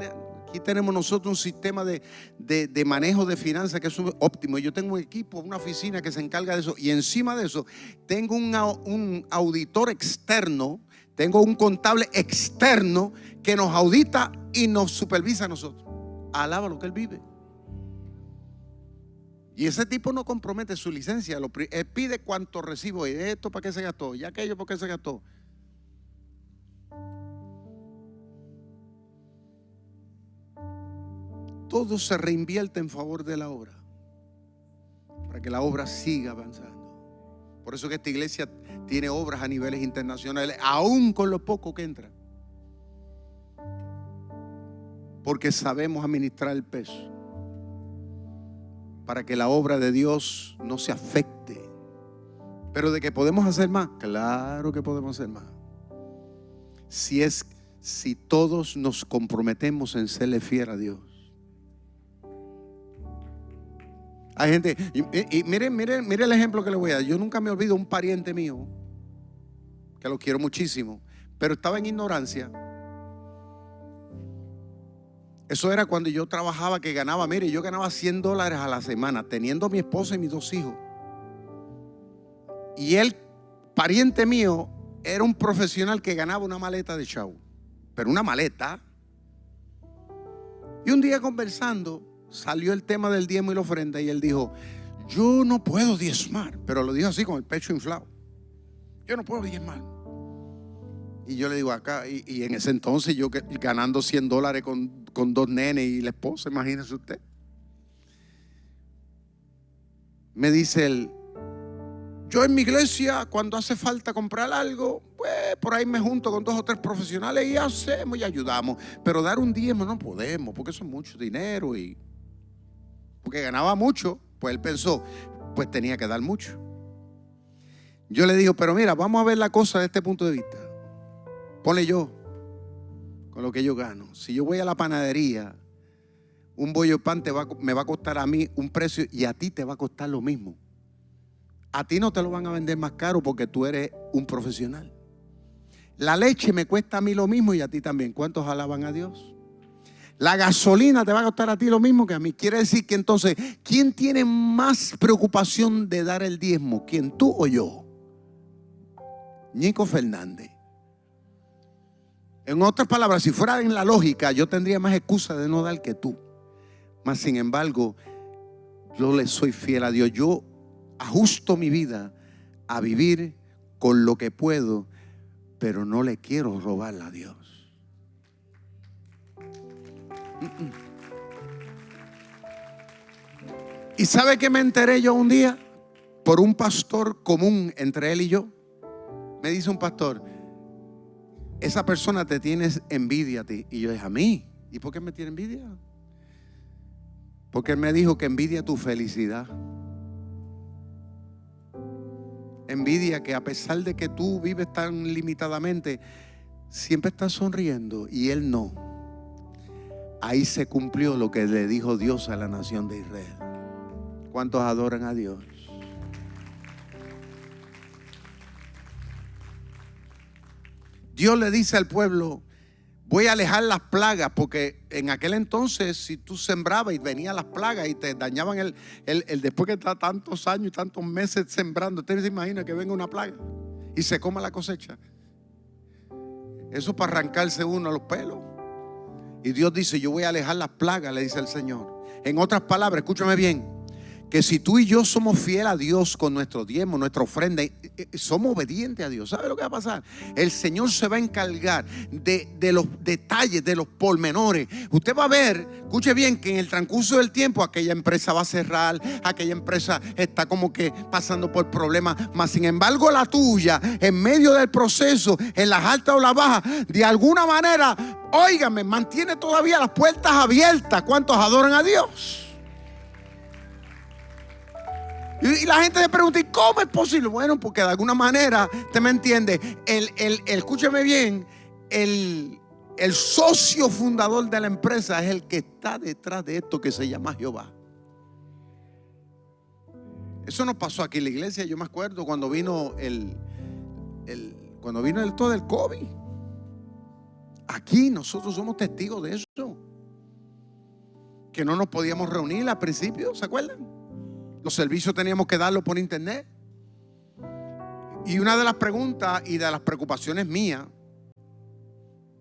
Aquí tenemos nosotros un sistema de manejo de finanzas que es óptimo. Yo tengo un equipo, una oficina que se encarga de eso. Y encima de eso, tengo un auditor externo. Tengo un contable externo que nos audita y nos supervisa a nosotros. Alaba lo que él vive. Y ese tipo no compromete su licencia. Él pide cuánto recibo. ¿Y esto para qué se gastó? ¿Y aquello para qué se gastó? Todo se reinvierte en favor de la obra, para que la obra siga avanzando. Por eso que esta iglesia tiene obras a niveles internacionales, aún con lo poco que entra. Porque sabemos administrar el peso para que la obra de Dios no se afecte. Pero de que podemos hacer más, claro que podemos hacer más. Si todos nos comprometemos en serle fiel a Dios. Hay gente, y mire el ejemplo que le voy a dar. Yo nunca me olvido un pariente mío, que lo quiero muchísimo, pero estaba en ignorancia. Eso era cuando yo trabajaba, que ganaba, mire, yo ganaba $100 a la semana, teniendo a mi esposa y mis 2 hijos. Y él, pariente mío, era un profesional que ganaba una maleta de chavo, pero una maleta. Y un día conversando, salió el tema del diezmo y la ofrenda, y él dijo: yo no puedo diezmar. Pero lo dijo así con el pecho inflado: yo no puedo diezmar. Y yo le digo acá, y en ese entonces yo ganando $100 con 2 nenes y la esposa, imagínese usted. Me dice él: yo en mi iglesia, cuando hace falta comprar algo, pues por ahí me junto con 2 o 3 profesionales y hacemos y ayudamos. Pero dar un diezmo no podemos, porque eso es mucho dinero. Y porque ganaba mucho, pues él pensó, pues tenía que dar mucho. Yo le digo: pero mira, vamos a ver la cosa desde este punto de vista. Ponle yo, con lo que yo gano. Si yo voy a la panadería, un bollo de pan me va a costar a mí un precio y a ti te va a costar lo mismo. A ti no te lo van a vender más caro porque tú eres un profesional. La leche me cuesta a mí lo mismo y a ti también. ¿Cuántos alaban a Dios? La gasolina te va a costar a ti lo mismo que a mí. Quiere decir que entonces, ¿quién tiene más preocupación de dar el diezmo? ¿Quién, tú o yo? Nico Fernández. En otras palabras, si fuera en la lógica, yo tendría más excusa de no dar que tú. Mas sin embargo, yo le soy fiel a Dios. Yo ajusto mi vida a vivir con lo que puedo, pero no le quiero robar a Dios. ¿Y sabe qué me enteré yo un día? Por un pastor común entre él y yo. Me dice un pastor: esa persona te tiene envidia a ti. Y yo dije: ¿a mí? ¿Y por qué me tiene envidia? Porque él me dijo que envidia tu felicidad. Envidia que a pesar de que tú vives tan limitadamente, siempre estás sonriendo y él no. Ahí se cumplió lo que le dijo Dios a la nación de Israel. ¿Cuántos adoran a Dios? Dios le dice al pueblo: voy a alejar las plagas, porque en aquel entonces si tú sembrabas y venían las plagas y te dañaban después que está tantos años y tantos meses sembrando, usted se imagina que venga una plaga y se coma la cosecha. Eso es para arrancarse uno los pelos. Y Dios dice: yo voy a alejar las plagas, le dice el Señor. En otras palabras, escúchame bien, que si tú y yo somos fieles a Dios con nuestro diezmo, nuestra ofrenda, somos obedientes a Dios, ¿sabe lo que va a pasar? El Señor se va a encargar de los detalles, de los pormenores. Usted va a ver, escuche bien, que en el transcurso del tiempo aquella empresa va a cerrar, aquella empresa está como que pasando por problemas, mas sin embargo la tuya, en medio del proceso, en las altas o las bajas, de alguna manera, óigame, mantiene todavía las puertas abiertas. ¿Cuántos adoran a Dios? Y la gente se pregunta: ¿y cómo es posible? Bueno, porque de alguna manera, ¿usted me entiende? Escúcheme bien, el socio fundador de la empresa es el que está detrás de esto que se llama Jehová. Eso nos pasó aquí en la iglesia. Yo me acuerdo cuando vino todo el COVID. Aquí nosotros somos testigos de eso. Que no nos podíamos reunir al principio, ¿se acuerdan? Los servicios teníamos que darlos por internet. Y una de las preguntas y de las preocupaciones mías,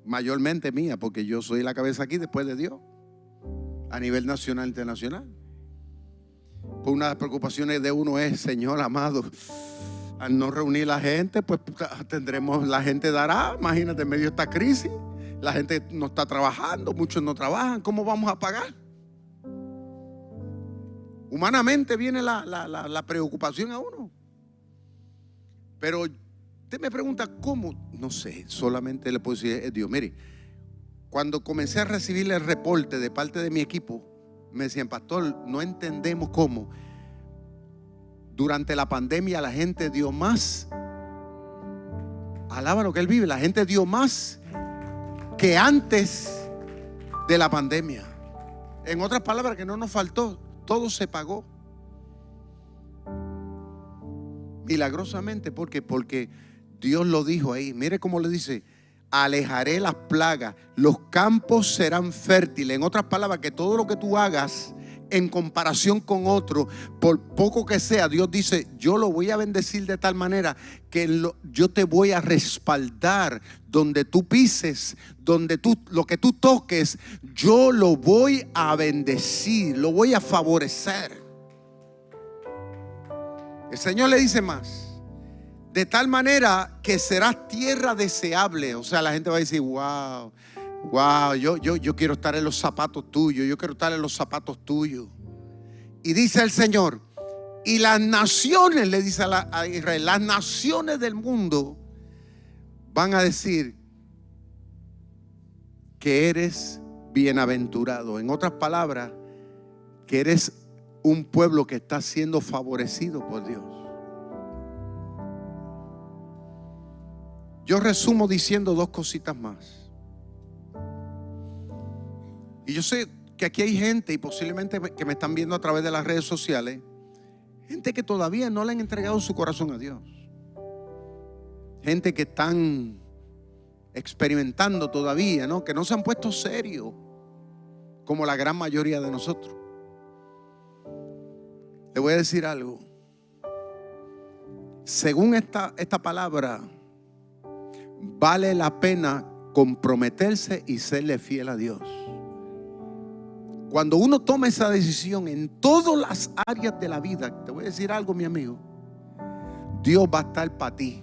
mayormente mía, porque yo soy la cabeza aquí después de Dios, a nivel nacional e internacional. Pues una de las preocupaciones de uno es: Señor amado, al no reunir la gente, pues la gente dará, imagínate, en medio de esta crisis, la gente no está trabajando, muchos no trabajan, ¿cómo vamos a pagar? Humanamente viene la preocupación a uno. Pero usted me pregunta cómo, no sé, solamente le puedo decir es Dios. Mire, cuando comencé a recibir el reporte de parte de mi equipo, me decían, pastor, no entendemos cómo durante la pandemia la gente dio más. Alaba lo que Él vive. La gente dio más que antes de la pandemia. En otras palabras, que no nos faltó, todo se pagó milagrosamente. ¿Por qué? Porque Dios lo dijo ahí. Mire cómo le dice: alejaré las plagas, los campos serán fértiles. En otras palabras, que todo lo que tú hagas en comparación con otro, por poco que sea, Dios dice: yo lo voy a bendecir de tal manera que yo te voy a respaldar. Donde tú pises, lo que tú toques, yo lo voy a bendecir, lo voy a favorecer. El Señor le dice más: de tal manera que serás tierra deseable. O sea, la gente va a decir: wow, yo quiero estar en los zapatos tuyos, yo quiero estar en los zapatos tuyos. Y dice el Señor: y las naciones, le dice a Israel, las naciones del mundo van a decir que eres bienaventurado. En otras palabras, que eres un pueblo que está siendo favorecido por Dios. Yo resumo diciendo dos cositas más. Y yo sé que aquí hay gente, y posiblemente que me están viendo a través de las redes sociales, gente que todavía no le han entregado su corazón a Dios. Gente que están experimentando todavía, ¿no? Que no se han puesto serios como la gran mayoría de nosotros. Le voy a decir algo. Según esta palabra, vale la pena comprometerse y serle fiel a Dios. Cuando uno toma esa decisión en todas las áreas de la vida, te voy a decir algo, mi amigo, Dios va a estar para ti.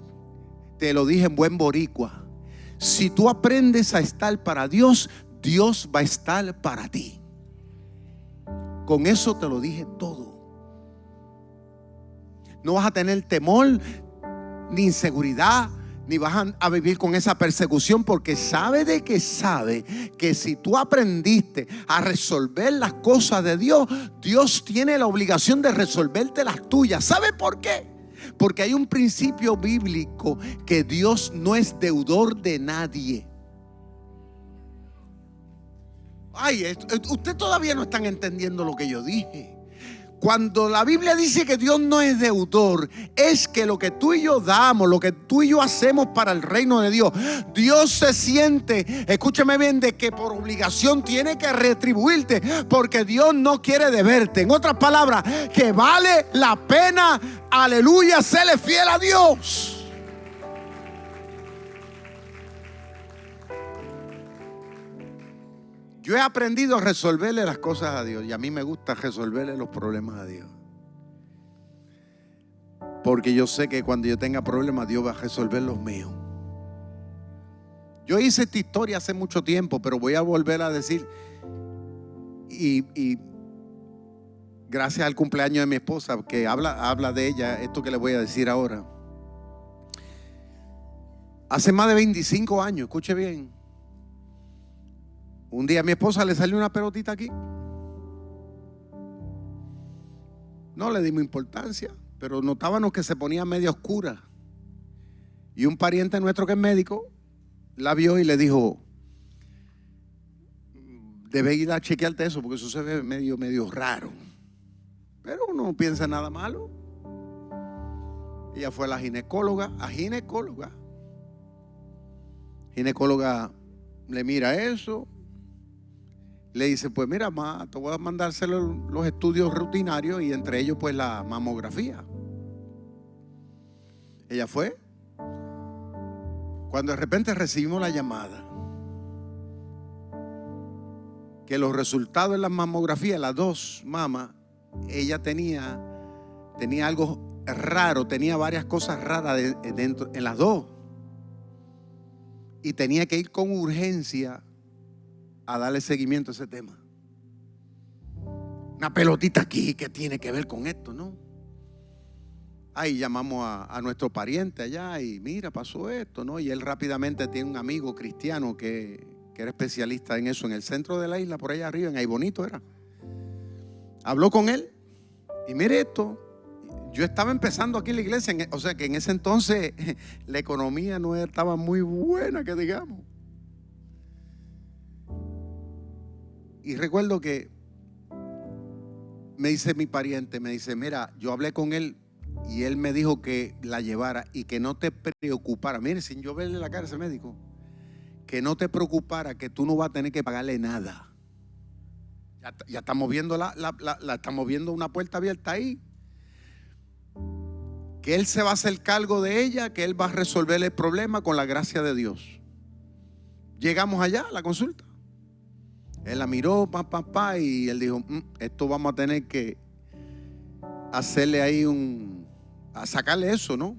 Te lo dije en buen boricua. Si tú aprendes a estar para Dios, Dios va a estar para ti. Con eso te lo dije todo. No vas a tener temor, ni inseguridad, ni vas a vivir con esa persecución, porque sabe que si tú aprendiste a resolver las cosas de Dios, Dios tiene la obligación de resolverte las tuyas. ¿Sabe por qué? Porque hay un principio bíblico, que Dios no es deudor de nadie. Usted todavía no están entendiendo lo que yo dije. Cuando la Biblia dice que Dios no es deudor, es que lo que tú y yo damos, lo que tú y yo hacemos para el reino de Dios, Dios se siente, escúchame bien, de que por obligación tiene que retribuirte, porque Dios no quiere deberte. En otras palabras, que vale la pena, aleluya, serle fiel a Dios. Yo he aprendido a resolverle las cosas a Dios, y a mí me gusta resolverle los problemas a Dios, porque yo sé que cuando yo tenga problemas, Dios va a resolver los míos. Yo hice esta historia hace mucho tiempo, pero voy a volver a decir, y gracias al cumpleaños de mi esposa, que habla de ella, esto que le voy a decir ahora. Hace más de 25 años, escuche bien, un día a mi esposa le salió una pelotita aquí. No le dimos importancia, pero notábamos que se ponía media oscura. Y un pariente nuestro que es médico la vio y le dijo: debe ir a chequearte eso, porque eso se ve medio raro. Pero uno no piensa nada malo. Ella fue a la ginecóloga. Ginecóloga le mira eso. Le dice: pues mira, te voy a mandarse los estudios rutinarios, y entre ellos pues la mamografía. Ella fue. Cuando de repente recibimos la llamada que los resultados de la mamografía, las dos mamas, ella tenía algo raro, tenía varias cosas raras dentro, en las dos, y tenía que ir con urgencia a darle seguimiento a ese tema. Una pelotita aquí que tiene que ver con esto, ¿no? Ahí llamamos a nuestro pariente allá y mira, pasó esto, ¿no? Y él rápidamente tiene un amigo cristiano que era especialista en eso, en el centro de la isla, por allá arriba, en Ahí Bonito era. Habló con él y mire esto. Yo estaba empezando aquí en la iglesia, o sea que en ese entonces la economía no estaba muy buena, que digamos. Y recuerdo que me dice mi pariente, me dice, mira, yo hablé con él y él me dijo que la llevara y que no te preocupara. Mire, sin yo verle la cara a ese médico, que no te preocupara, que tú no vas a tener que pagarle nada. Ya estamos viendo estamos viendo una puerta abierta ahí. Que él se va a hacer cargo de ella, que él va a resolver el problema con la gracia de Dios. Llegamos allá a la consulta. Él la miró, y él dijo, esto vamos a tener que hacerle ahí a sacarle eso, ¿no?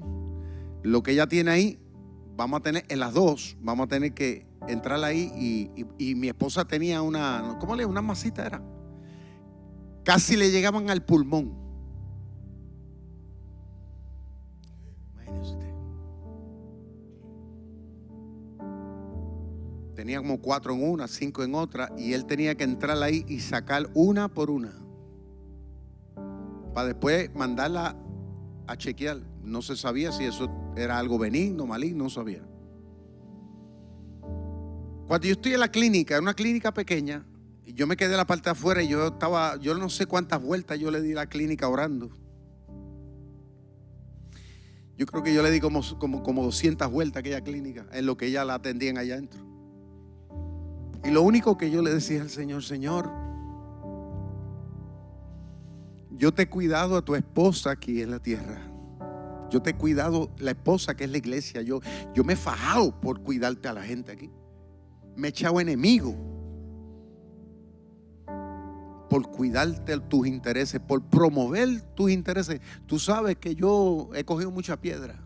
Lo que ella tiene ahí, vamos a tener, en las dos, vamos a tener que entrar ahí y mi esposa tenía una masita era. Casi le llegaban al pulmón. Imagínese usted. Tenía como 4 en una, 5 en otra, y él tenía que entrar ahí y sacar una por una para después mandarla a chequear. No se sabía si eso era algo benigno, maligno, no sabía. Cuando yo estoy en la clínica, en una clínica pequeña, y yo me quedé en la parte de afuera y yo no sé cuántas vueltas yo le di a la clínica orando. Yo creo que yo le di como 200 vueltas a aquella clínica en lo que ella la atendían allá adentro. Y lo único que yo le decía al Señor, Señor, yo te he cuidado a tu esposa aquí en la tierra. Yo te he cuidado la esposa que es la iglesia. Yo me he fajado por cuidarte a la gente aquí. Me he echado enemigo por cuidarte tus intereses, por promover tus intereses. Tú sabes que yo he cogido mucha piedra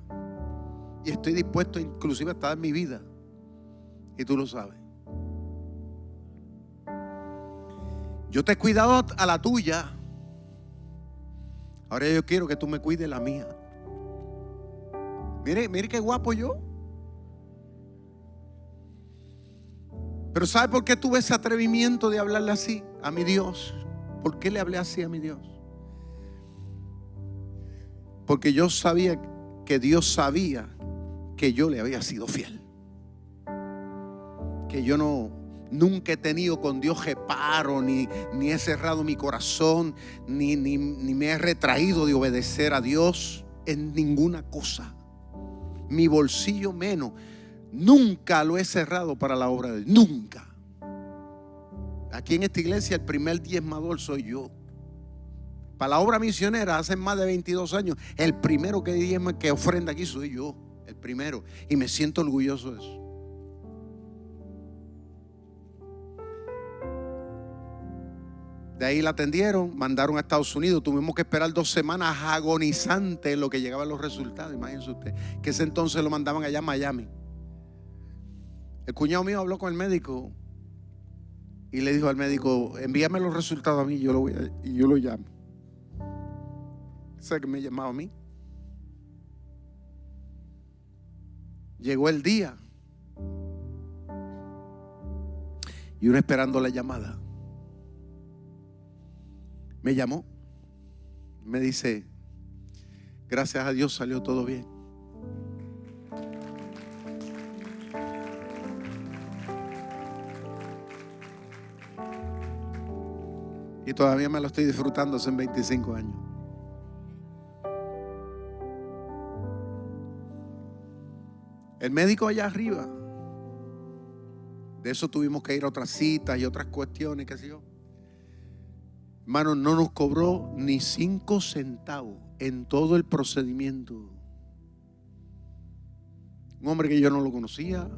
y estoy dispuesto inclusive hasta dar mi vida. Y tú lo sabes. Yo te he cuidado a la tuya. Ahora yo quiero que tú me cuides la mía. Mire qué guapo yo. Pero ¿sabe por qué tuve ese atrevimiento de hablarle así a mi Dios? ¿Por qué le hablé así a mi Dios? Porque yo sabía que Dios sabía que yo le había sido fiel. Que yo nunca he tenido con Dios reparo, ni he cerrado mi corazón, ni me he retraído de obedecer a Dios en ninguna cosa. Mi bolsillo menos. Nunca lo he cerrado para la obra de Dios. Nunca. Aquí en esta iglesia el primer diezmador soy yo. Para la obra misionera hace más de 22 años. El primero que diezma, que ofrenda aquí soy yo. El primero. Y me siento orgulloso de eso. De ahí la atendieron, mandaron a Estados Unidos. Tuvimos que esperar 2 semanas agonizantes en lo que llegaban los resultados. Imagínense usted, que ese entonces lo mandaban allá a Miami. El cuñado mío habló con el médico y le dijo al médico, envíame los resultados a mí, y yo lo llamo. O sea que me llamaba a mí. Llegó el día y uno esperando la llamada. Me llamó, me dice, gracias a Dios salió todo bien. Y todavía me lo estoy disfrutando hace 25 años. El médico allá arriba, de eso tuvimos que ir a otras citas y otras cuestiones, qué sé yo. Hermano, no nos cobró ni 5 centavos en todo el procedimiento. Un hombre que yo no lo conocía,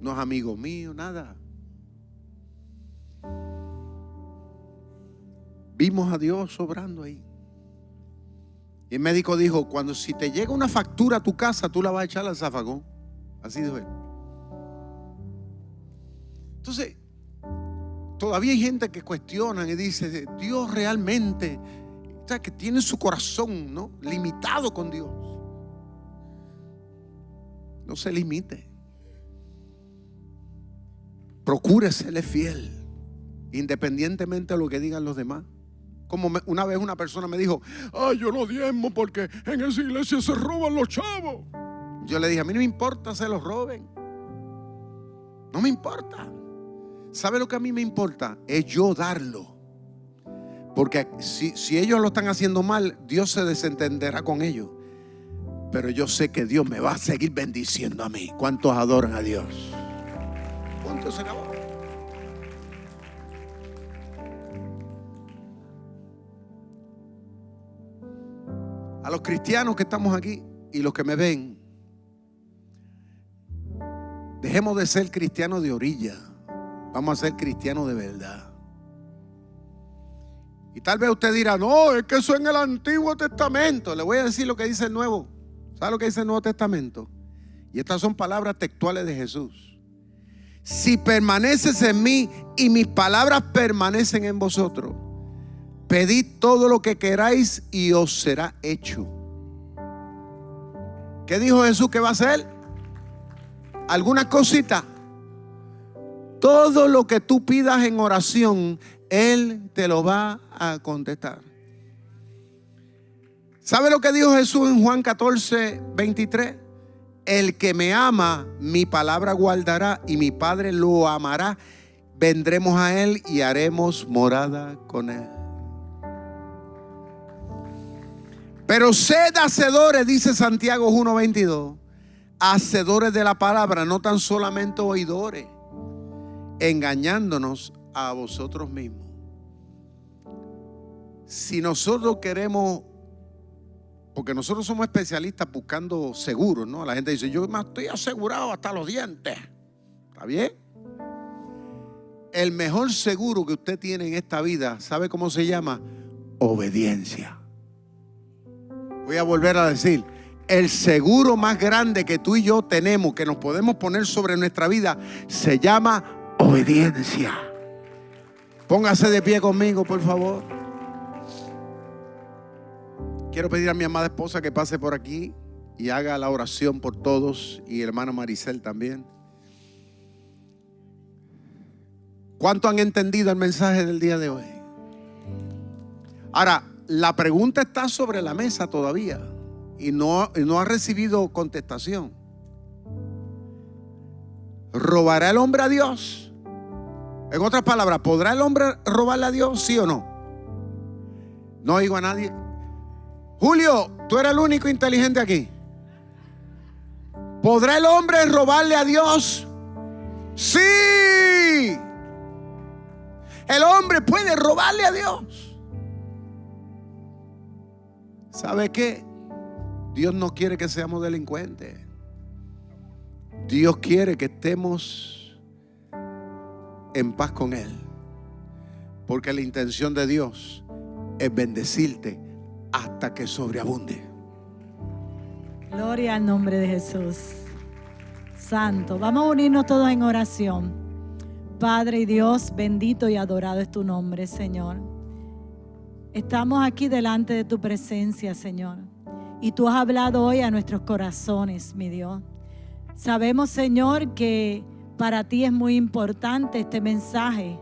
no es amigo mío, nada. Vimos a Dios obrando ahí. Y el médico dijo, si te llega una factura a tu casa, tú la vas a echar al zafacón. Así dijo él. Entonces, todavía hay gente que cuestiona y dice, Dios realmente. sea, que tiene su corazón, ¿no?, limitado con Dios. No se limite. Procure serle fiel, independientemente de lo que digan los demás. Como una vez una persona me dijo: ay, yo no diezmo porque en esa iglesia se roban los chavos. Yo le dije: a mí no me importa se los roben. No me importa. ¿Sabe lo que a mí me importa? Es yo darlo. Porque si ellos lo están haciendo mal, Dios se desentenderá con ellos. Pero yo sé que Dios me va a seguir bendiciendo a mí. ¿Cuántos adoran a Dios? Punto, se acabó. A los cristianos que estamos aquí y los que me ven, dejemos de ser cristianos de orilla. Vamos a ser cristianos de verdad. Y tal vez usted dirá: no, es que eso en el Antiguo Testamento. Le voy a decir lo que dice el Nuevo. ¿Sabe lo que dice el Nuevo Testamento? Y estas son palabras textuales de Jesús. Si permaneces en mí y mis palabras permanecen en vosotros, pedid todo lo que queráis y os será hecho. ¿Qué dijo Jesús que va a hacer? ¿Alguna cosita? Todo lo que tú pidas en oración, Él te lo va a contestar. ¿Sabe lo que dijo Jesús en Juan 14, 23? El que me ama, mi palabra guardará y mi Padre lo amará. Vendremos a Él y haremos morada con Él. Pero sed hacedores, dice Santiago 1:22, hacedores de la palabra, no tan solamente oidores, engañándonos a vosotros mismos. Si nosotros queremos, porque nosotros somos especialistas buscando seguros, ¿no? La gente dice: yo me estoy asegurado hasta los dientes. ¿Está bien? El mejor seguro que usted tiene en esta vida, ¿sabe cómo se llama? Obediencia. Voy a volver a decir: el seguro más grande que tú y yo tenemos, que nos podemos poner sobre nuestra vida, se llama obediencia. Póngase de pie conmigo, por favor. Quiero pedir a mi amada esposa que pase por aquí y haga la oración por todos, y hermana Maricel también. ¿Cuánto han entendido el mensaje del día de hoy? Ahora, la pregunta está sobre la mesa todavía y no ha recibido contestación. ¿Robará el hombre a Dios? En otras palabras, ¿podrá el hombre robarle a Dios? ¿Sí o no? No oigo a nadie. Julio, tú eres el único inteligente aquí. ¿Podrá el hombre robarle a Dios? Sí. El hombre puede robarle a Dios. ¿Sabe qué? Dios no quiere que seamos delincuentes. Dios quiere que estemos en paz con Él. Porque la intención de Dios es bendecirte hasta que sobreabunde. Gloria al nombre de Jesús. Santo. Vamos a unirnos todos en oración. Padre y Dios, bendito y adorado es tu nombre, Señor. Estamos aquí delante de tu presencia, Señor. Y tú has hablado hoy a nuestros corazones, mi Dios. Sabemos, Señor, que para ti es muy importante este mensaje,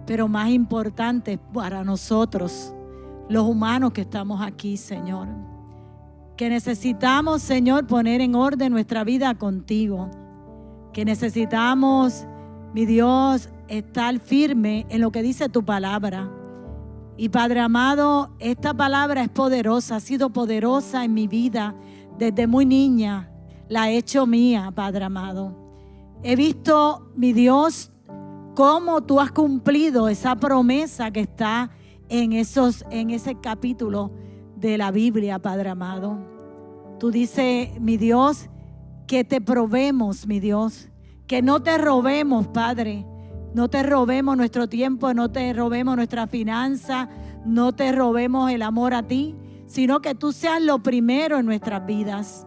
pero más importante para nosotros, los humanos que estamos aquí, Señor. Que necesitamos, Señor, poner en orden nuestra vida contigo. Que necesitamos, mi Dios, estar firme en lo que dice tu palabra. Y Padre amado, esta palabra es poderosa, ha sido poderosa en mi vida desde muy niña. La he hecho mía, Padre amado. He visto, mi Dios, cómo tú has cumplido esa promesa que está en ese capítulo de la Biblia, Padre amado. Tú dices, mi Dios, que te probemos, mi Dios, que no te robemos, Padre. No te robemos nuestro tiempo, no te robemos nuestra finanza, no te robemos el amor a ti, sino que tú seas lo primero en nuestras vidas,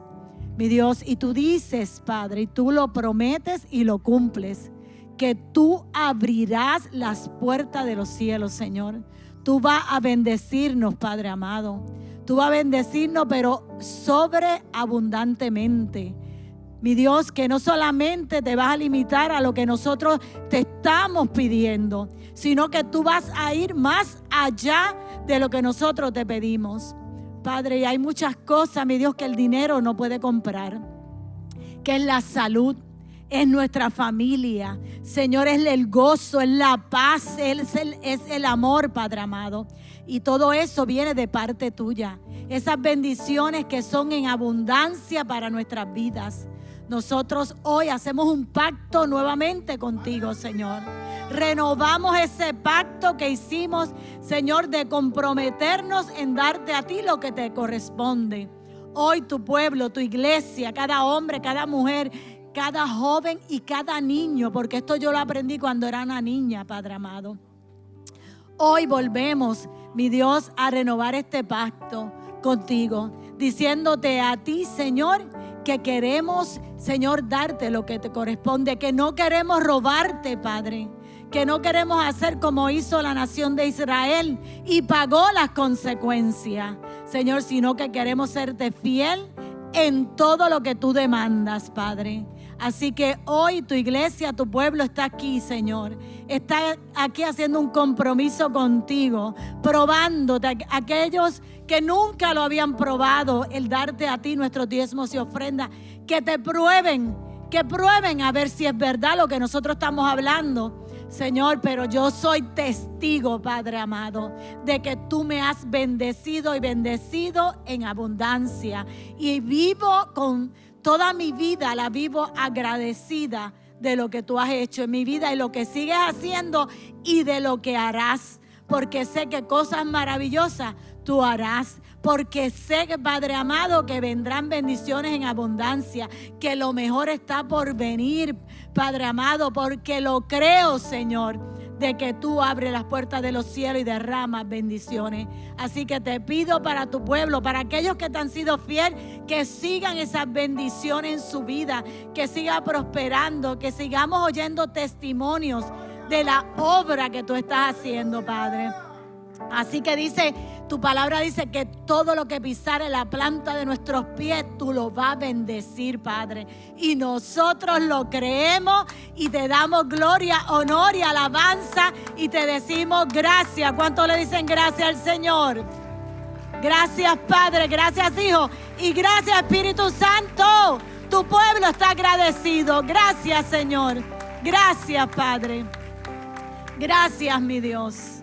mi Dios. Y tú dices, Padre, y tú lo prometes y lo cumples, que tú abrirás las puertas de los cielos, Señor. Tú vas a bendecirnos, Padre amado. Tú vas a bendecirnos, pero sobreabundantemente. Mi Dios, que no solamente te vas a limitar a lo que nosotros te estamos pidiendo, sino que tú vas a ir más allá de lo que nosotros te pedimos. Padre, y hay muchas cosas, mi Dios, que el dinero no puede comprar, que es la salud, es nuestra familia, Señor, es el gozo, es la paz, es el amor, Padre amado. Y todo eso viene de parte tuya. Esas bendiciones que son en abundancia para nuestras vidas. Nosotros hoy hacemos un pacto nuevamente contigo, Señor. Renovamos ese pacto que hicimos, Señor, de comprometernos en darte a ti lo que te corresponde. Hoy tu pueblo, tu iglesia, cada hombre, cada mujer, cada joven y cada niño, porque esto yo lo aprendí cuando era una niña, Padre amado. Hoy volvemos, mi Dios, a renovar este pacto contigo, diciéndote a ti, Señor, que queremos, Señor, darte lo que te corresponde, que no queremos robarte, Padre, que no queremos hacer como hizo la nación de Israel y pagó las consecuencias, Señor, sino que queremos serte fiel en todo lo que tú demandas, Padre. Así que hoy tu iglesia, tu pueblo está aquí, Señor. Está aquí haciendo un compromiso contigo, probándote. Aquellos que nunca lo habían probado, el darte a ti nuestros diezmos y ofrendas, que te prueben, a ver si es verdad lo que nosotros estamos hablando. Señor, pero yo soy testigo, Padre amado, de que tú me has bendecido y bendecido en abundancia. Y vivo con toda mi vida, la vivo agradecida de lo que tú has hecho en mi vida y lo que sigues haciendo y de lo que harás. Porque sé que cosas maravillosas tú harás. Porque sé, Padre amado, que vendrán bendiciones en abundancia, que lo mejor está por venir, Padre amado, porque lo creo, Señor, de que tú abres las puertas de los cielos y derramas bendiciones. Así que te pido para tu pueblo, para aquellos que te han sido fieles, que sigan esas bendiciones en su vida, que siga prosperando, que sigamos oyendo testimonios de la obra que tú estás haciendo, Padre. Así que dice, tu palabra dice que todo lo que pisare la planta de nuestros pies, tú lo vas a bendecir, Padre. Y nosotros lo creemos y te damos gloria, honor y alabanza y te decimos gracias. ¿Cuántos le dicen gracias al Señor? Gracias, Padre, gracias, Hijo y gracias, Espíritu Santo. Tu pueblo está agradecido. Gracias, Señor. Gracias, Padre. Gracias, mi Dios.